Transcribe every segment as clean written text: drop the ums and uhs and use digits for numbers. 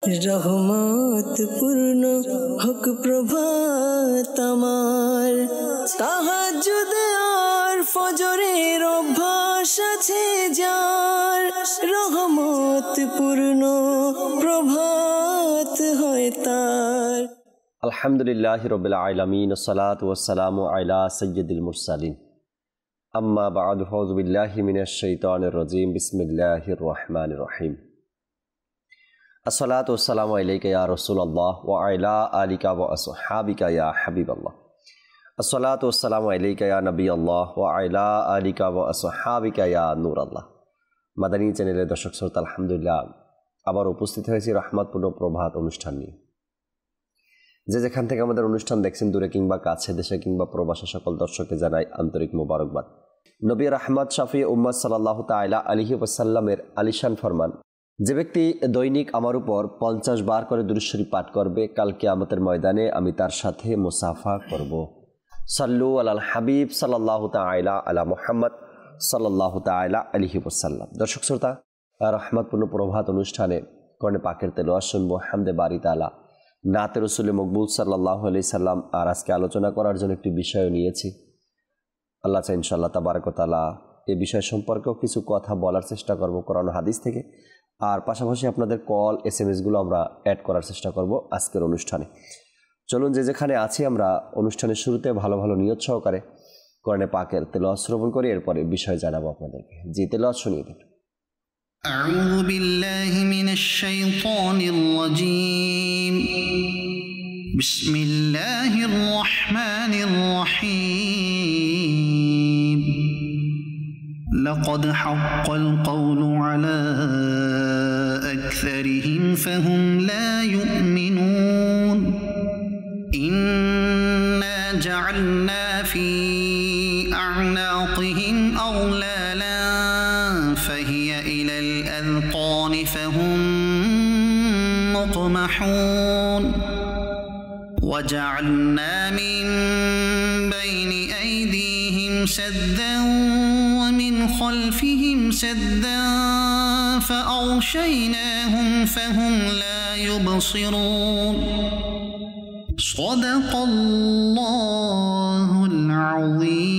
রহমত পূর্ণ হোক প্রভাত আমার, তাহাজ্জুদ আর ফজরের অভ্যাস আছে যার, রহমত পূর্ণ প্রভাত হয় তার। আলহামদুলিল্লাহি রাব্বিল আলামিন, আসসালাতু ওয়াসসালামু আলা সাইয়্যিদিল মুরসালিন, আম্মা বা'দু, আউযু বিল্লাহি মিনাশ শাইতানির রাজীম, বিসমিল্লাহির রহমানির রহিম। আসসালাতু ওয়াসসালামু আলাইকা ইয়া রাসূলুল্লাহ ওয়া আলা আলিকা ওয়া আসহাবিকা ইয়া হাবিবাল্লাহ। আসসালাতু ওয়াসসালামু আলাইকা ইয়া নবিয়াল্লাহ ওয়া আলা আলিকা ওয়া আসহাবিকা ইয়া নূরাল্লাহ। মাদানী চ্যানেলের দর্শক শ্রোতা, আলহামদুলিল্লাহ আবার উপস্থিত হয়েছি রহমতপূর্ণ প্রভাত অনুষ্ঠান নিয়ে। যে যেখান থেকে আমাদের অনুষ্ঠান দেখছেন, দূরে কিংবা কাছে, দেশে কিংবা প্রবাসে, সকল দর্শককে জানাই আন্তরিক মোবারকবাদ। নবী রাহমাত শাফি উম্মাত সাল্লাল্লাহু তাআলা আলাইহি ওয়াসাল্লামের আলিশান ফরমান, যে ব্যক্তি দৈনিক আমার উপর 50 বার করে দুরূদ শরীফ পাঠ করবে, কাল কিয়ামতের ময়দানে আমি তার সাথে মুসাফা করব। সাল্লু আলাল হাবিব সাল্লাল্লাহু তাআলা আলা মুহাম্মদ সাল্লাল্লাহু তাআলা আলাইহি ওয়াসাল্লাম। দর্শক শ্রোতা, রহমতপূর্ণ প্রভাত অনুষ্ঠানে কোরআনে পাকের তেলাওয়াত শুনবো, হামদে বারি তাআলা, নাতে রসুল মকবুল সাল্লাল্লাহু আলাইহি সাল্লাম। আর আজকে আলোচনা করার জন্য একটি বিষয় নিয়েছি। আল্লাহ চাই ইনশাআল্লাহ তাবারক ওয়া তাআলা এই বিষয় সম্পর্কেও কিছু কথা বলার চেষ্টা করব কোরআন হাদিস থেকে, আর পাশাপাশি আপনাদের কল SMS-গুলো আমরা অ্যাড করার চেষ্টা করব আজকের অনুষ্ঠানে। চলুন, যে যেখানে আছি আমরা অনুষ্ঠানের শুরুতে ভালো ভালো নিয়ত সহকারে কোরআনে পাকের তেলাওয়াত শ্রবণ করি, এরপরে বিষয় জানাবো আপনাদেরকে। জি, তেলাওয়াত শুনিয়ে দিন। أعوذ بالله من الشيطان الرجيم. بسم الله الرحمن الرحيم. لقد حق القول على أكثرهم فهم لا يؤمنون. إنا جعلنا في أعناقهم أغلالا فهي إلى الأذقان فهم مقمحون. وجعلنا من بين أيديهم سدا ومن خلفهم سدا فأغشيناهم فهم لا يبصرون. صدق الله العظيم.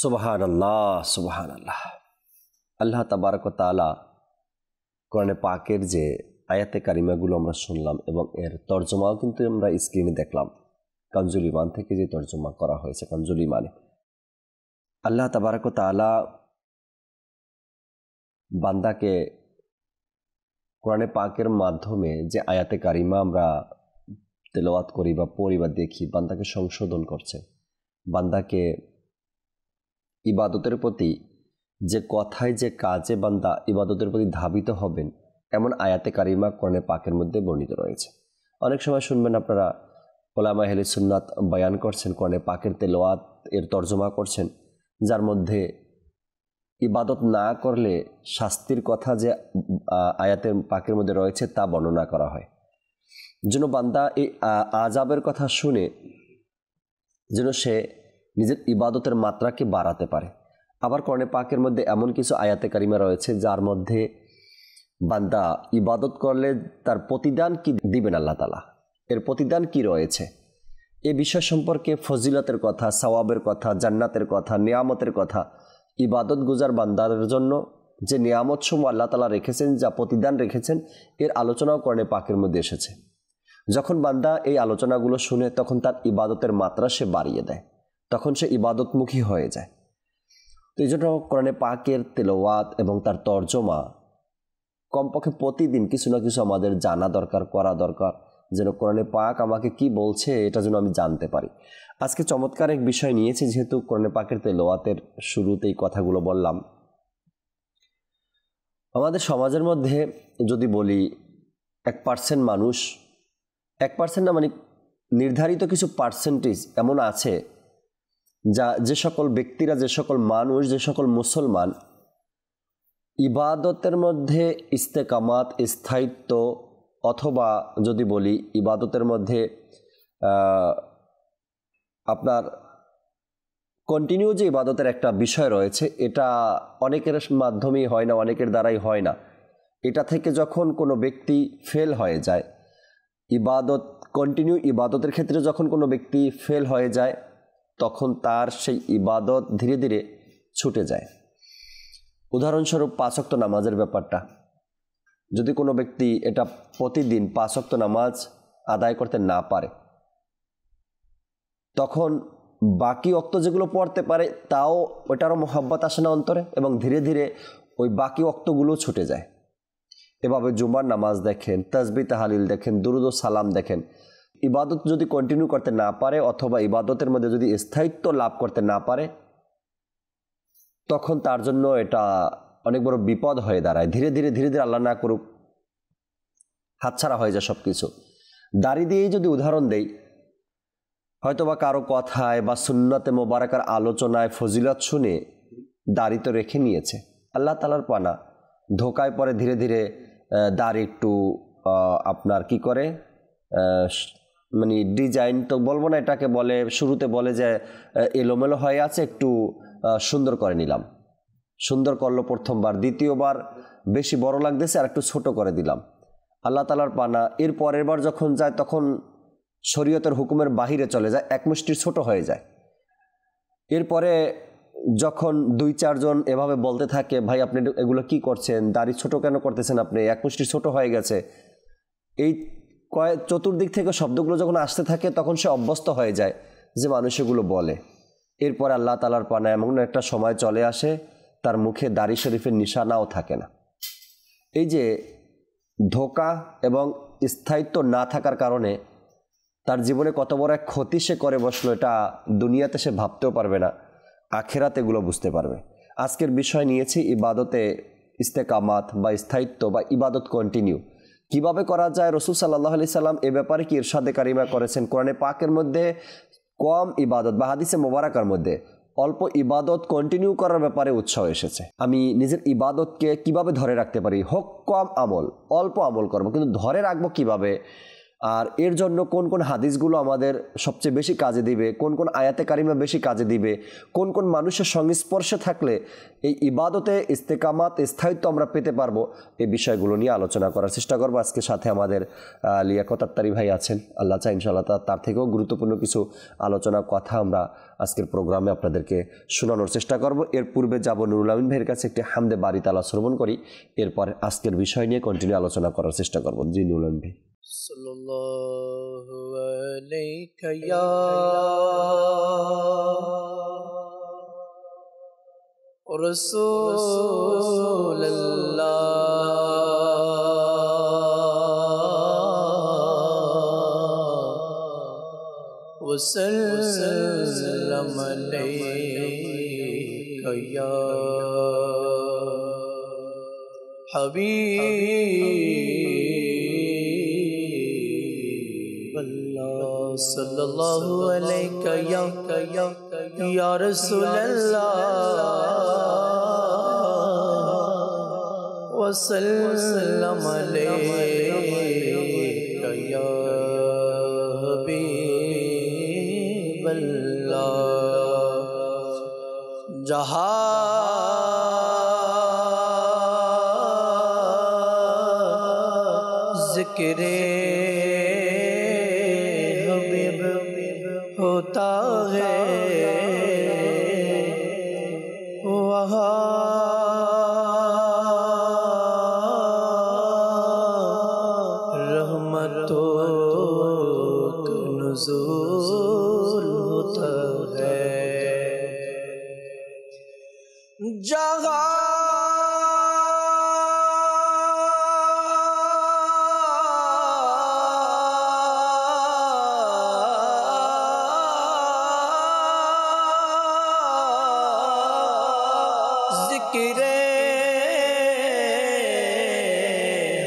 সুবহানাল্লাহ, সুবহানাল্লাহ। আল্লাহ তাবারক ওয়া তাআলা কোরআনে পাকের যে আয়াতে কারিমাগুলো আমরা শুনলাম এবং এর তর্জমাও কিন্তু আমরা স্ক্রিনে দেখলাম, কানজুল ঈমান থেকে যে তর্জমা করা হয়েছে কানজুল ঈমানে। আল্লাহ তাবারক ওয়া তাআলা বান্দাকে কোরআনে পাকের মাধ্যমে যে আয়াতে কারিমা আমরা তেলাওয়াত করি বা পড়ি বা দেখি, বান্দাকে সংশোধন করছে, বান্দাকে ইবাদতের প্রতি যে কথায় যে কাজে বান্দা ইবাদতের প্রতি ধাবিত হবেন, এমন আয়াতে কারিমা কোরআনে পাকের মধ্যে বর্ণিত রয়েছে। অনেক সময় শুনবেন আপনারা, উলামা আহলে সুন্নাত বয়ান করছেন, কোরআনে পাকের তেলাওয়াত এর তর্জমা করছেন, যার মধ্যে ইবাদত না করলে শাস্তির কথা যে আয়াতের পাকের মধ্যে রয়েছে তা বর্ণনা করা হয়, যেন বান্দা এই আযাবের কথা শুনে যেন সে নিজের ইবাদতের মাত্রাকে বাড়াতে পারে। আবার কোরআনে পাকের মধ্যে এমন কিছু আয়াতে কারিমা রয়েছে যার মধ্যে বান্দা ইবাদত করলে তার প্রতিদান কি দিবেন আল্লাহ তাআলা, এর প্রতিদান কি রয়েছে, এ বিষয় সম্পর্কে ফজিলতের কথা, সওয়াবের কথা, জান্নাতের কথা, নিয়ামতের কথা, ইবাদত গুজার বান্দাদের জন্য যে নিয়ামত সমূহ আল্লাহ তাআলা রেখেছেন, যা প্রতিদান রেখেছেন, এর আলোচনাও কোরআনে পাকের মধ্যে এসেছে। যখন বান্দা এই আলোচনাগুলো শুনে তখন তার ইবাদতের মাত্রা সে বাড়িয়ে দেয়, তখন সে ইবাদতমুখী হয়ে যায়। তো এই জন্য কোরআনে পাকের তেলাওয়াত এবং তার তর্জমা কমপক্ষে প্রতিদিন কিছু না কিছু আমাদের জানা দরকার, করা দরকার, যেন কোরআনে পাক আমাকে কি বলছে এটা যেন আমি জানতে পারি। আজকে চমৎকার এক বিষয় নিয়েছি, যেহেতু কোরআনে পাকের তেলাওয়াতের শুরুতেই কথাগুলো বললাম। আমাদের সমাজের মধ্যে যদি বলি 1% মানুষ, 1% না, মানে নির্ধারিত কিছু পার্সেন্টেজ এমন আছে যে সকল ব্যক্তিরা, যে সকল মানুষ, যে সকল মুসলমান ইবাদতের মধ্যে ইস্তেকামাত, স্থায়িত্ব, অথবা যদি বলি ইবাদতের মধ্যে আপনার কন্টিনিউ যে ইবাদতের একটা বিষয় রয়েছে, এটা অনেকের মাধ্যমেই হয় না, অনেকের দ্বারাই হয় না। এটা থেকে যখন কোনো ব্যক্তি ফেল হয়ে যায়, ইবাদতের ক্ষেত্রে যখন কোনো ব্যক্তি ফেল হয়ে যায়, তখন তার সেই ইবাদত ধীরে ধীরে ছুটে যায়। উদাহরণস্বরূপ 5 ওয়াক্ত নামাজের ব্যাপারটা, যদি কোনো ব্যক্তি এটা প্রতিদিন 5 ওয়াক্ত নামাজ আদায় করতে না পারে, তখন বাকি ওয়াক্ত যেগুলো পড়তে পারে তাও ওটারও মোহাব্বত আসে না অন্তরে, এবং ধীরে ধীরে ওই বাকি ওয়াক্তগুলো ছুটে যায়। এভাবে জুমার নামাজ দেখেন, তাসবিহ তাহলিল দেখেন, দুরুদ ও সালাম দেখেন, ইবাদত যদি কন্টিনিউ করতে না পারে অথবা ইবাদতের মধ্যে যদি স্থায়িত্ব লাভ করতে না পারে, তখন তার জন্য এটা অনেক বড় বিপদ হয়ে দাঁড়ায়। ধীরে ধীরে আল্লাহ না করুক হাতছাড়া হয়ে যায় সব কিছু। দাড়ি দিয়েই যদি উদাহরণ দেই, হয়তোবা কারো কথায় বা সুন্নতে মোবারকার আলোচনায় ফজিলত শুনে দাড়ি তো রেখে নিয়েছে, আল্লাহ তাআলার পানা, ধোকায় পরে ধীরে ধীরে দাড়ি একটু আপনার কি করে, মানে ডিজাইন তো বলবো না, এটাকে বলে, শুরুতে বলে যে এলোমেলো হয়ে আছে, একটু সুন্দর করে নিলাম। সুন্দর করলো প্রথমবার, দ্বিতীয়বার বেশি বড় লাগতেছে আর একটু ছোট করে দিলাম, আল্লাহ তাআলার পানা। এর পরের বার যখন যায় তখন শরীয়তের হুকুমের বাহিরে চলে যায়, এক মুষ্টির ছোট হয়ে যায়। এরপরে যখন 2-4 জন এভাবে বলতে থাকে, ভাই আপনি এগুলো কি করছেন, দাড়ি ছোট কেন করতেছেন আপনি, এক মুষ্টি ছোট হয়ে গেছে, এই চতুর্দিক থেকে শব্দগুলো যখন আসতে থাকে তখন সে অভ্যস্ত হয়ে যায় যে মানুষ এগুলো বলে। এরপর আল্লাহ তাআলার পানা এমন একটা সময় চলে আসে তার মুখে দাড়ি শরীফের নিশানাও থাকে না। এই যে ধোঁকা এবং স্থায়িত্ব না থাকার কারণে তার জীবনে কত বড় এক ক্ষতি সে করে বসলো, এটা দুনিয়াতে সে ভাবতেও পারবে না, আখিরাতে এগুলো বুঝতে পারবে। আজকের বিষয় নিয়েছি ইবাদতে ইস্তেকামাত বা স্থায়িত্ব বা ইবাদত কন্টিনিউ কিভাবে করা যায়। রাসূল সাল্লাল্লাহু আলাইহি সাল্লাম এ ব্যাপারে কি ইরশাদে কারিমা করেছেন, কোরআনে পাকের মধ্যে কম ইবাদত বা হাদিসে মোবারকার মধ্যে অল্প ইবাদত কন্টিনিউ করার ব্যাপারে উৎসাহ এসেছে। আমি নিজের ইবাদতকে কিভাবে ধরে রাখতে পারি, হোক কম আমল, অল্প আমল করব, কিন্তু ধরে রাখবো কিভাবে, আর এর জন্য কোন কোন হাদিসগুলো আমাদের সবচেয়ে বেশি কাজে দিবে, কোন কোন আয়াতে কারিমা বেশি কাজে দিবে, কোন কোন মানুষের সংস্পর্শে থাকলে এই ইবাদতে ইস্তেকামাত স্থায়িত্ব আমরা পেতে পারবো, এই বিষয়গুলো নিয়ে আলোচনা করার চেষ্টা করবো। আজকে সাথে আমাদের লিয়াকত আত্তারি ভাই আছেন, আল্লাহ চাই ইনশাআল্লাহ তার থেকেও গুরুত্বপূর্ণ কিছু আলোচনা কথা আমরা আজকের প্রোগ্রামে আপনাদেরকে শোনানোর চেষ্টা করব। এর পূর্বে যাব নুরুল আমিন ভাইয়ের কাছে একটি হামদে বারি তাআলা শ্রবণ করি, এরপর আজকের বিষয় নিয়ে কন্টিনিউ আলোচনা করার চেষ্টা করব। জি নুরুল আমিন ভাই। সাল্লাল্লাহু আলাইকা ইয়া রাসূলুল্লাহ ওয়া সাল্লাম আলাইকা ইয়া হাবিব সাল্লাল্লাহু আলাইকা ইয়া রাসূলুল্লাহ ওয়া সাল্লাম আলাইকা ইয়া হাবিবাল্লাহ। जिक्रे हबीब होता है वहाँ रहमतों का नुज़ूल होता है। जहाँ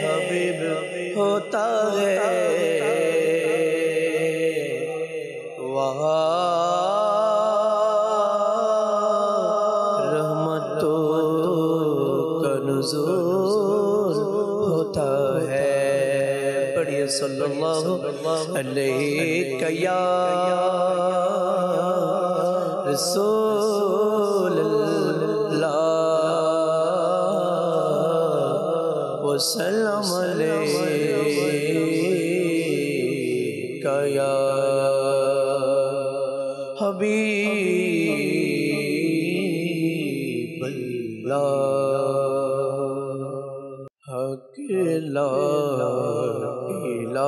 हबीब होता है वहाँ रहमतों का नुज़ूल होता है। पढ़िए सल्लल्लाहु अलैहि या रसूल وسلم علیکہ یا حبیب اللہ حق لا الہ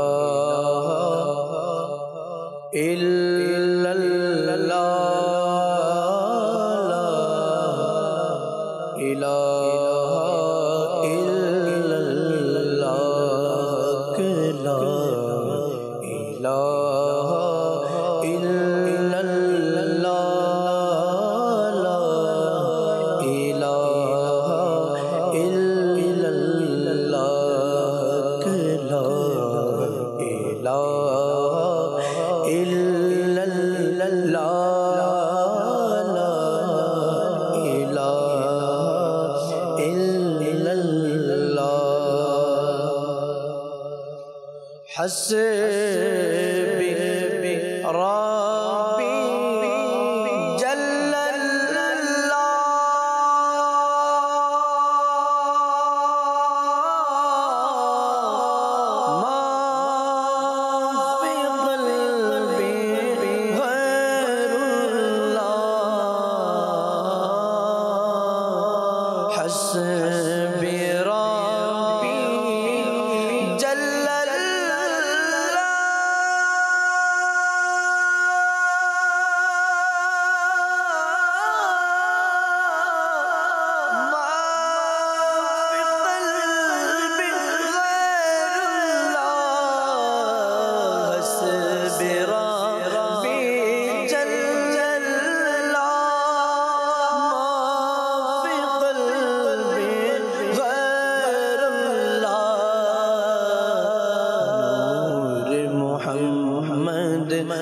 الا اللہ لا الہ الا اللہ لا الہ الا اللہ لا الہ الا اللہ لا الہ الا اللہ لا الہ الا اللہ حسبی ربی جل اللہ ما فی قلبی غیر اللہ حسبی ربی جل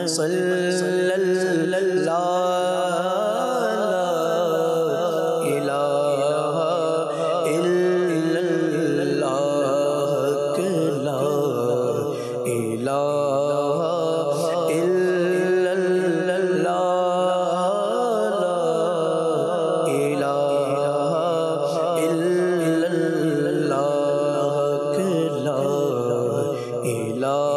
صلی اللہ الہ الا اللہ لا الہ الا اللہ لا الہ الا اللہ لا الہ الا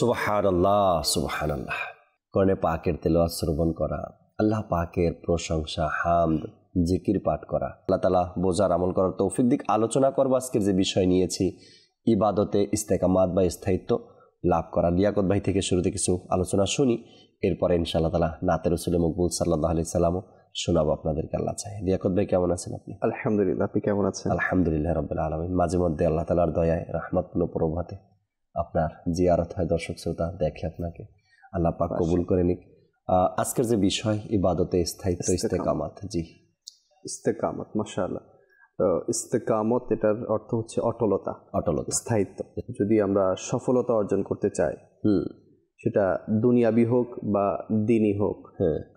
সুবহানাল্লাহ, সুবহানাল্লাহ। কোরআনে পাকের তেলাওয়াত শ্রবণ করা, আল্লাহ পাকের প্রশংসা, হামদ, জিকির পাঠ করা, আল্লাহ তাআলা বোঝার আমল করার তৌফিক দিক। আলোচনা করব আজকের যে বিষয় নিয়েছি, ইবাদতে ইস্তেকামাত বা স্থায়িত্ব লাভ করা। লিয়াকত ভাই থেকে শুরুতে কিছু আলোচনা শুনি, এরপরে ইনশাআল্লাহ তাআলা নাতে রাসূল মকবুল সাল্লাল্লাহু আলাইহি সাল্লামও শোনাবো আপনাদেরকে। আল্লাহ চাই। লিয়াকত ভাই কেমন আছেন আপনি? আলহামদুলিল্লাহ, আপনি কেমন আছেন? আলহামদুলিল্লাহ রাব্বিল আলামিন। মাঝে মধ্যে আল্লাহ তাআলার দয়ায় রহমতপূর্ণ প্রভাতে আপনার জিয়ারত হয়, দর্শক শ্রোতা দেখে আপনাকে, আল্লাহ পাক কবুল করে নিক। আজকের যে বিষয় ইবাদতে স্থায়িত্ব, ইস্তেকামাত। জি, ইস্তেকামত, মাশাআল্লাহ। ইস্তেকামত এটার অর্থ হচ্ছে অটলতা, অটলতা, স্থায়িত্ব। যদি আমরা সফলতা অর্জন করতে চাই, সেটা দুনিয়াবি হোক বা দিনই হোক,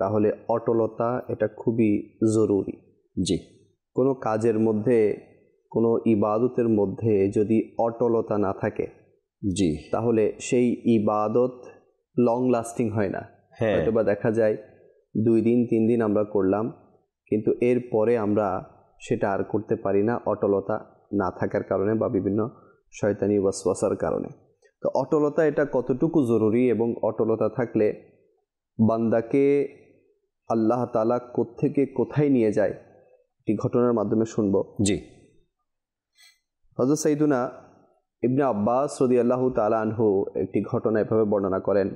তাহলে অটলতা এটা খুবই জরুরি। জি, কোনো কাজের মধ্যে, কোনো ইবাদতের মধ্যে যদি অটলতা না থাকে, জি, তাহলে সেই ইবাদত লং লাস্টিং হয় না। হয়তোবা দেখা যায় 2 দিন 3 দিন আমরা করলাম, কিন্তু এরপরে আমরা সেটা আর করতে পারি না, অটলতা না থাকার কারণে বা বিভিন্ন শয়তানি ওয়াসওয়াসার কারণে। তো অটলতা এটা কতটুকু জরুরি, এবং অটলতা থাকলে বান্দাকে আল্লাহ তাআলা কোত্থেকে কোথায় নিয়ে যায়, একটি ঘটনার মাধ্যমে শুনবো। জি। হযরত সাইয়্যিদুনা ইবনে আব্বাস রাদিয়াল্লাহু তাআলা আনহু একটি ঘটনা এভাবে বর্ণনা করেন।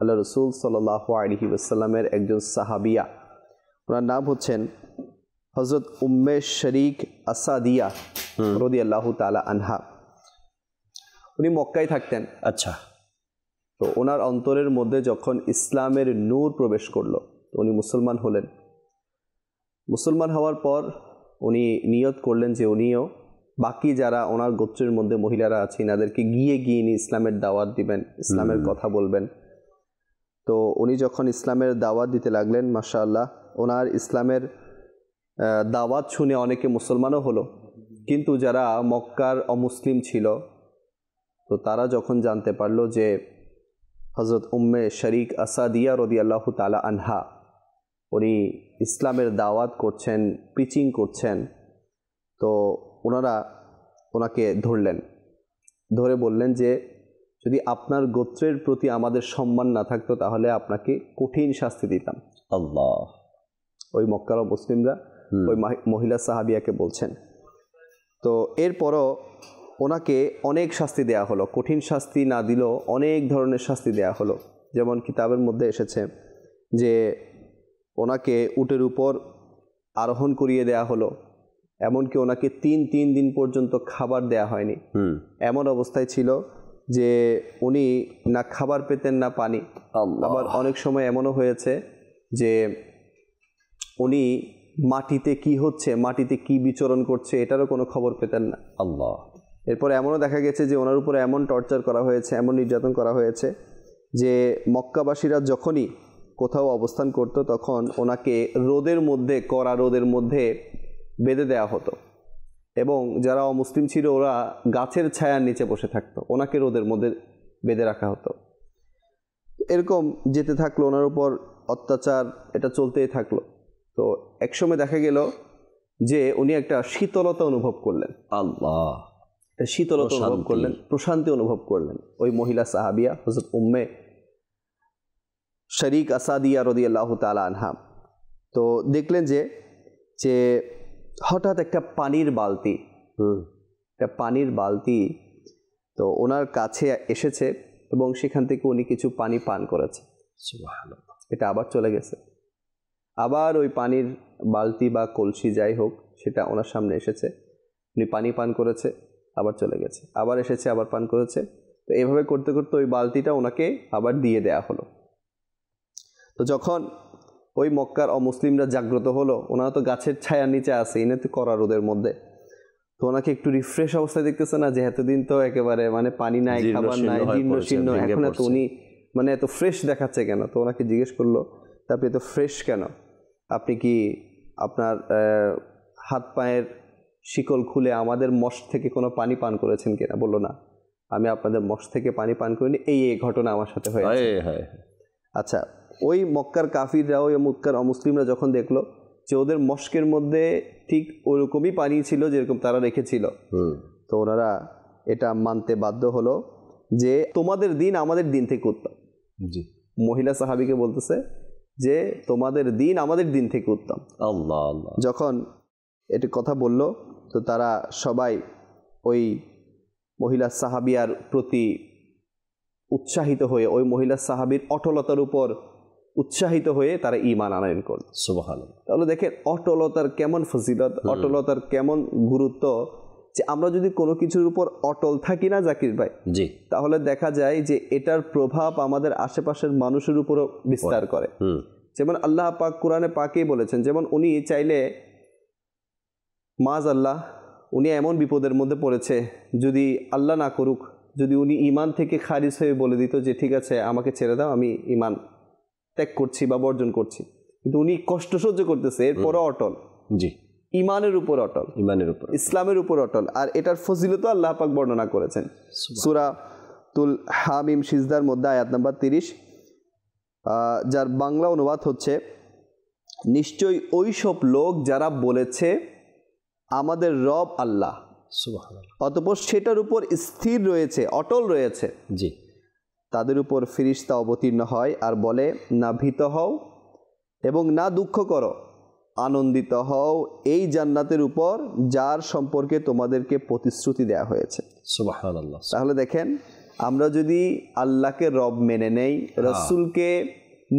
আল্লাহ রাসূল সাল্লাল্লাহু আলাইহি ওয়াসাল্লামের একজন সাহাবিয়া, ওনার নাম হচ্ছেন হযরত উম্মে শরীক আসাদিয়া রাদিয়াল্লাহু তাআলা আনহা। উনি মক্কায় থাকতেন। আচ্ছা। তো ওনার অন্তরের মধ্যে যখন ইসলামের নূর প্রবেশ করলো, তো উনি মুসলমান হলেন। মুসলমান হওয়ার পর উনি নিয়ত করলেন যে উনিও বাকি যারা ওনার গোত্রের মধ্যে মহিলারা আছে, এনাদেরকে গিয়ে নিয়ে ইসলামের দাওয়াত দিবেন, ইসলামের কথা বলবেন। তো উনি যখন ইসলামের দাওয়াত দিতে লাগলেন, মাশাআল্লাহ, ওনার ইসলামের দাওয়াত শুনে অনেকে মুসলমানও হলো। কিন্তু যারা মক্কার অমুসলিম ছিল, তো তারা যখন জানতে পারলো যে হযরত উম্মে শরীক আসাদিয়া রাদিয়াল্লাহু তাআলা আনহা উনি ইসলামের দাওয়াত করছেন, প্রিচিং করছেন, তো ওনারা ওনাকে ধরলেন, ধরে বললেন যে যদি আপনার গোত্রের প্রতি আমাদের সম্মান না থাকতো, তাহলে আপনাকে কঠিন শাস্তি দিতাম। আল্লাহ। ওই মক্কার মুসলিমরা ওই মহিলা সাহাবিয়াকে বলছেন। তো এরপরও ওনাকে অনেক শাস্তি দেয়া হলো, কঠিন শাস্তি না দিলেও অনেক ধরনের শাস্তি দেয়া হলো। যেমন কিতাবের মধ্যে এসেছে যে ওনাকে উটের উপর আরোহণ করিয়ে দেয়া হলো, এমনকি ওনাকে 3 দিন পর্যন্ত খাবার দেয়া হয়নি। এমন অবস্থায় ছিল যে উনি না খাবার পেতেন না পানি। আবার অনেক সময় এমনও হয়েছে যে উনি মাটিতে কি হচ্ছে, মাটিতে কি বিচরণ করছে, এটারও কোনো খবর পেতেন না। আল্লাহ। এরপর এমনও দেখা গেছে যে ওনার উপরে এমন টর্চার করা হয়েছে, এমন নির্যাতন করা হয়েছে যে মক্কাবাসীরা যখনই কোথাও অবস্থান করত, তখন ওনাকে রোদের মধ্যে, কড়া রোদের মধ্যে বেঁধে দেওয়া হতো, এবং যারা অমুসলিম ছিল ওরা গাছের ছায়ার নিচে বসে থাকতো, ওনাকে রোদের মধ্যে বেঁধে রাখা হতো। এরকম যেতে থাকলো, ওনার উপর অত্যাচার এটা চলতেই থাকলো। তো একসময় দেখা গেল যে উনি একটা শীতলতা অনুভব করলেন। আল্লাহ। শীতলতা অনুভব করলেন, প্রশান্তি অনুভব করলেন। ওই মহিলা সাহাবিয়া হযরত উম্মে শরীক আসাদিয়া রাদিয়াল্লাহু তাআলা আনহা, তো দেখলেন যে হঠাৎ একটা পানির বালতি তো ওনার কাছে এসেছে, এবং সেখান থেকে উনি কিছু পানি পান করেছে। সুবহানাল্লাহ। এটা আবার চলে গেছে, আবার ওই পানির বালতি বা কলসি যাই হোক, সেটা ওনার সামনে এসেছে, উনি পানি পান করেছে, আবার চলে গেছে, আবার এসেছে, আবার পান করেছে। তো এভাবে করতে করতে ওই বালতিটা ওনাকে আবার দিয়ে দেয়া হলো। তো যখন ওই মক্কার অমুসলিমরা জাগ্রত হলো, ওনারা তো গাছের ছায়ার নিচে আছে, ইনি তো কড়া রোদের মধ্যে, তো ওনাকে একটু রিফ্রেশ অবস্থায় দেখতেছে না, যে এতদিন তো একেবারে মানে পানি নাই, খাবার নাই, জীর্ণ শীর্ণ, এখন এত উনি মানে এত ফ্রেশ দেখাচ্ছে কেন? তো ওনাকে জিজ্ঞেস করলো, আপনি এত ফ্রেশ কেন? আপনি কি আপনার হাত পায়ের শিকল খুলে আমাদের মস্ক থেকে কোনো পানি পান করেছেন কিনা? বললো না, আমি আপনাদের মস্ক থেকে পানি পান করিনি, এই ঘটনা আমার সাথে হয়েছে। আচ্ছা, ওই মক্কার কাফিররা, ওই মক্কার অমুসলিমরা যখন দেখলো যে ওদের মস্কের মধ্যে ঠিক ওরকমই পানি ছিল যেরকম তারা রেখেছিল, তো ওনারা এটা মানতে বাধ্য হলো যে তোমাদের দিন আমাদের দিন থেকে উত্তম। জি, মহিলা সাহাবীকে বলতেছে যে তোমাদের দিন আমাদের দিন থেকে উত্তম। আল্লাহ আল্লাহ। যখন এটি কথা বলল তো তারা সবাই ওই মহিলা সাহাবিয়ার প্রতি উৎসাহিত হয়ে, ওই মহিলা সাহাবীর অটলতার উপর উৎসাহিত হয়ে তারা ঈমান আনয়ন করল। সুবহানাল্লাহ। তাহলে দেখেন অটলতার কেমন ফজিলত, অটলতার কেমন গুরুত্ব, যে আমরা যদি কোনো কিছুর উপর অটল থাকি না জাকির ভাই, জি, তাহলে দেখা যায় যে এটার প্রভাব আমাদের আশেপাশের মানুষের উপরও বিস্তার করে। যেমন আল্লাহ পাক কোরআনে পাকেই বলেছেন, যেমন উনি চাইলে মাযআল্লাহ উনি এমন বিপদের মধ্যে পড়েছে, যদি আল্লাহ না করুক, যদি উনি ঈমান থেকে খারিজ হয়ে বলে দিত যে ঠিক আছে আমাকে ছেড়ে দাও, আমি ঈমান ত্যাগ করছি বা বর্জন করছি, কিন্তু উনি কষ্ট সহ্য করতেছে, এরপরও অটল। জি, ঈমানের উপর অটল, ঈমানের উপর, ইসলামের উপর অটল। আর এটার ফজিলত আল্লাহ পাক বর্ণনা করেছেন সূরা তুল হামিম সিজদার মধ্যে আয়াত নাম্বার 30, যার বাংলা অনুবাদ হচ্ছে, নিশ্চয়ই ওই সব লোক যারা বলেছে আমাদের রব আল্লাহ, সুবহানাল্লাহ, অতঃপর সেটার উপর স্থির রয়েছে, অটল রয়েছে, জি, তাদের উপর ফিরিস্তা অবতীর্ণ হয় আর বলে, না ভীত হও এবং না দুঃখ করো, আনন্দিত হও এই জান্নাতের উপর যার সম্পর্কে তোমাদেরকে প্রতিশ্রুতি দেয়া হয়েছে। সুবহানাল্লাহ। তাহলে দেখেন, আমরা যদি আল্লাহকে রব মেনে নেই, রসুলকে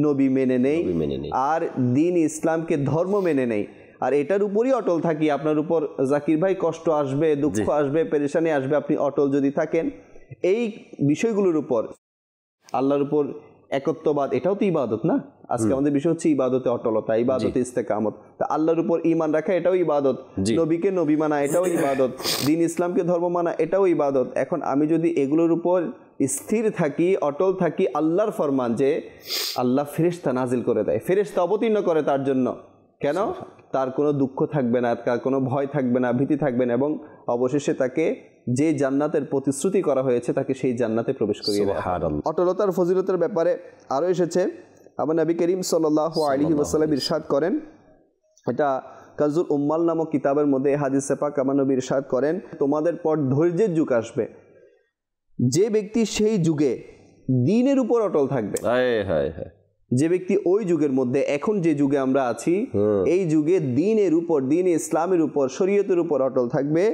নবী মেনে নেই, আর দিন ইসলামকে ধর্ম মেনে নেই, আর এটার উপরই অটল থাকি, আপনার উপর জাকির ভাই কষ্ট আসবে, দুঃখ আসবে, পেরেশানি আসবে, আপনি অটল যদি থাকেন এই বিষয়গুলোর উপর, আল্লাহর উপর একত্ববাদ, এটাও তো ইবাদত না? আজকে আমাদের বিষয় হচ্ছে ইবাদতে অটলতা, ইবাদতে ইস্তেকামত। তা আল্লাহর উপর ঈমান রাখা এটাও ইবাদত, নবীকে নবী মানা এটাও ইবাদত, দিন ইসলামকে ধর্ম মানা এটাও ইবাদত। এখন আমি যদি এগুলোর উপর স্থির থাকি, অটল থাকি, আল্লাহর ফরমান যে আল্লাহ ফেরেশতা নাজিল করে দেয়, ফেরেশতা অবতীর্ণ করে তার জন্য, কেন? তার কোনো দুঃখ থাকবে না, তার কোনো ভয় থাকবে না, ভীতি থাকবে না, এবং অবশেষে তাকে যে জান্নাতের প্রতিশ্রুতি করা হয়েছে তাকে সেই জান্নাতে প্রবেশ করিয়ে দেওয়া। অটলতার ফজিলতের ব্যাপারে আরও এসেছে, আমার নবী করিম সাল্লাল্লাহু আলাইহি ওয়াসাল্লাম ইরশাদ করেন, এটা কাজুল উম্মাল নামক কিতাবের মধ্যে হাদিসে পাক আমার নবী ইরশাদ করেন, তোমাদের পর ধৈর্যের যুগ আসবে, যে ব্যক্তি সেই যুগে দ্বীনের উপর অটল থাকবে, যে ব্যক্তি ওই যুগের মধ্যে, এখন যে যুগে আমরা আছি এই যুগে দ্বীনের উপর, দ্বীন ইসলামের উপর, শরীয়তের উপর অটল থাকবে,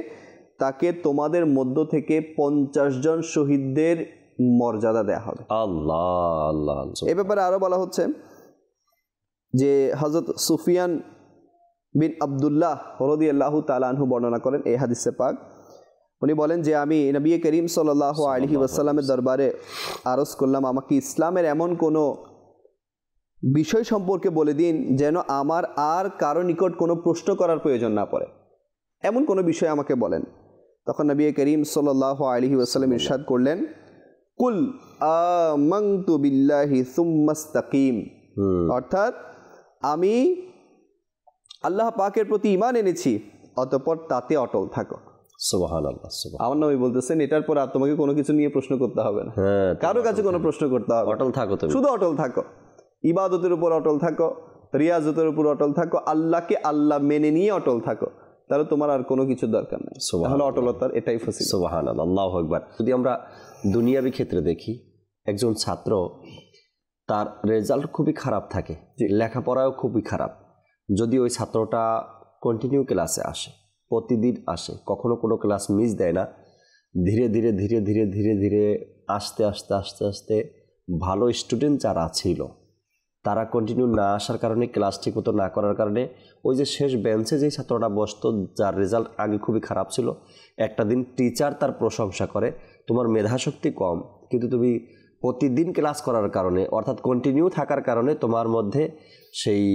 তাকে তোমাদের মধ্য থেকে 50 জন শহীদদের মর্যাদা দেয়া হবে। আল্লাহ আল্লাহ। এ ব্যাপারে আরো বলা হচ্ছে যে হযরত সুফিয়ান বিন আব্দুল্লাহ রাদিয়াল্লাহু তাআলা আনহু বর্ণনা করেন এই হাদিসে পাক, উনি বলেন যে আমি নবী করিম সাল্লাল্লাহু আলাইহি ওয়াসাল্লামের দরবারে আরজ করলাম, আমাকে ইসলামের এমন কোনো বিষয় সম্পর্কে বলে দিন যেন আমার আর কারো নিকট কোনো প্রশ্ন করার প্রয়োজন না পড়ে, এমন কোনো বিষয় আমাকে বলেন। তখন নবী করিম সাল্লাল্লাহু আলাইহি ওয়াসাল্লাম ইরশাদ করলেন, কুল আমানতু বিল্লাহি সুম্মা ইসতাকিম, অর্থাৎ আমি আল্লাহ পাকের প্রতি ঈমান এনেছি, অতঃপর তাতে অটল থাকো। সুবহানাল্লাহ। আমার নবী বলতেছেন এটার পর আর তোমাকে কোনো কিছু নিয়ে প্রশ্ন করতে হবে না, কারো কাছে কোনো প্রশ্ন করতে হবে, অটল থাকো, শুধু অটল থাকো, ইবাদতের উপর অটল থাকো, রিয়াজতের উপর অটল থাকো, আল্লাহকে আল্লাহ মেনে নিয়ে অটল থাকো, তাহলে তোমার আর কোনো কিছু দরকার নেই। তাহলে অটলতার এটাই ফজিলত। সুবহানাল্লাহ, আল্লাহু আকবার। যদি আমরা দুনিয়াবি ক্ষেত্রে দেখি, একজন ছাত্র তার রেজাল্ট খুবই খারাপ থাকে, লেখাপড়াও খুবই খারাপ, যদি ওই ছাত্রটা কন্টিনিউ ক্লাসে আসে, প্রতিদিন আসে, কখনো কোনো ক্লাস মিস দেয় না, ধীরে ধীরে ধীরে ধীরে ধীরে ধীরে আস্তে আস্তে আস্তে আস্তে ভালো স্টুডেন্ট যারা ছিল তারা কন্টিনিউ না আসার কারণে, ক্লাস ঠিকমতো না করার কারণে, ওই যে শেষ বেঞ্চে যেই ছাত্রটা বসতো, যার রেজাল্ট আগে খুবই খারাপ ছিল, একটা দিন টিচার তার প্রশংসা করে, তোমার মেধাশক্তি কম, কিন্তু তুমি প্রতিদিন ক্লাস করার কারণে, অর্থাৎ কন্টিনিউ থাকার কারণে তোমার মধ্যে সেই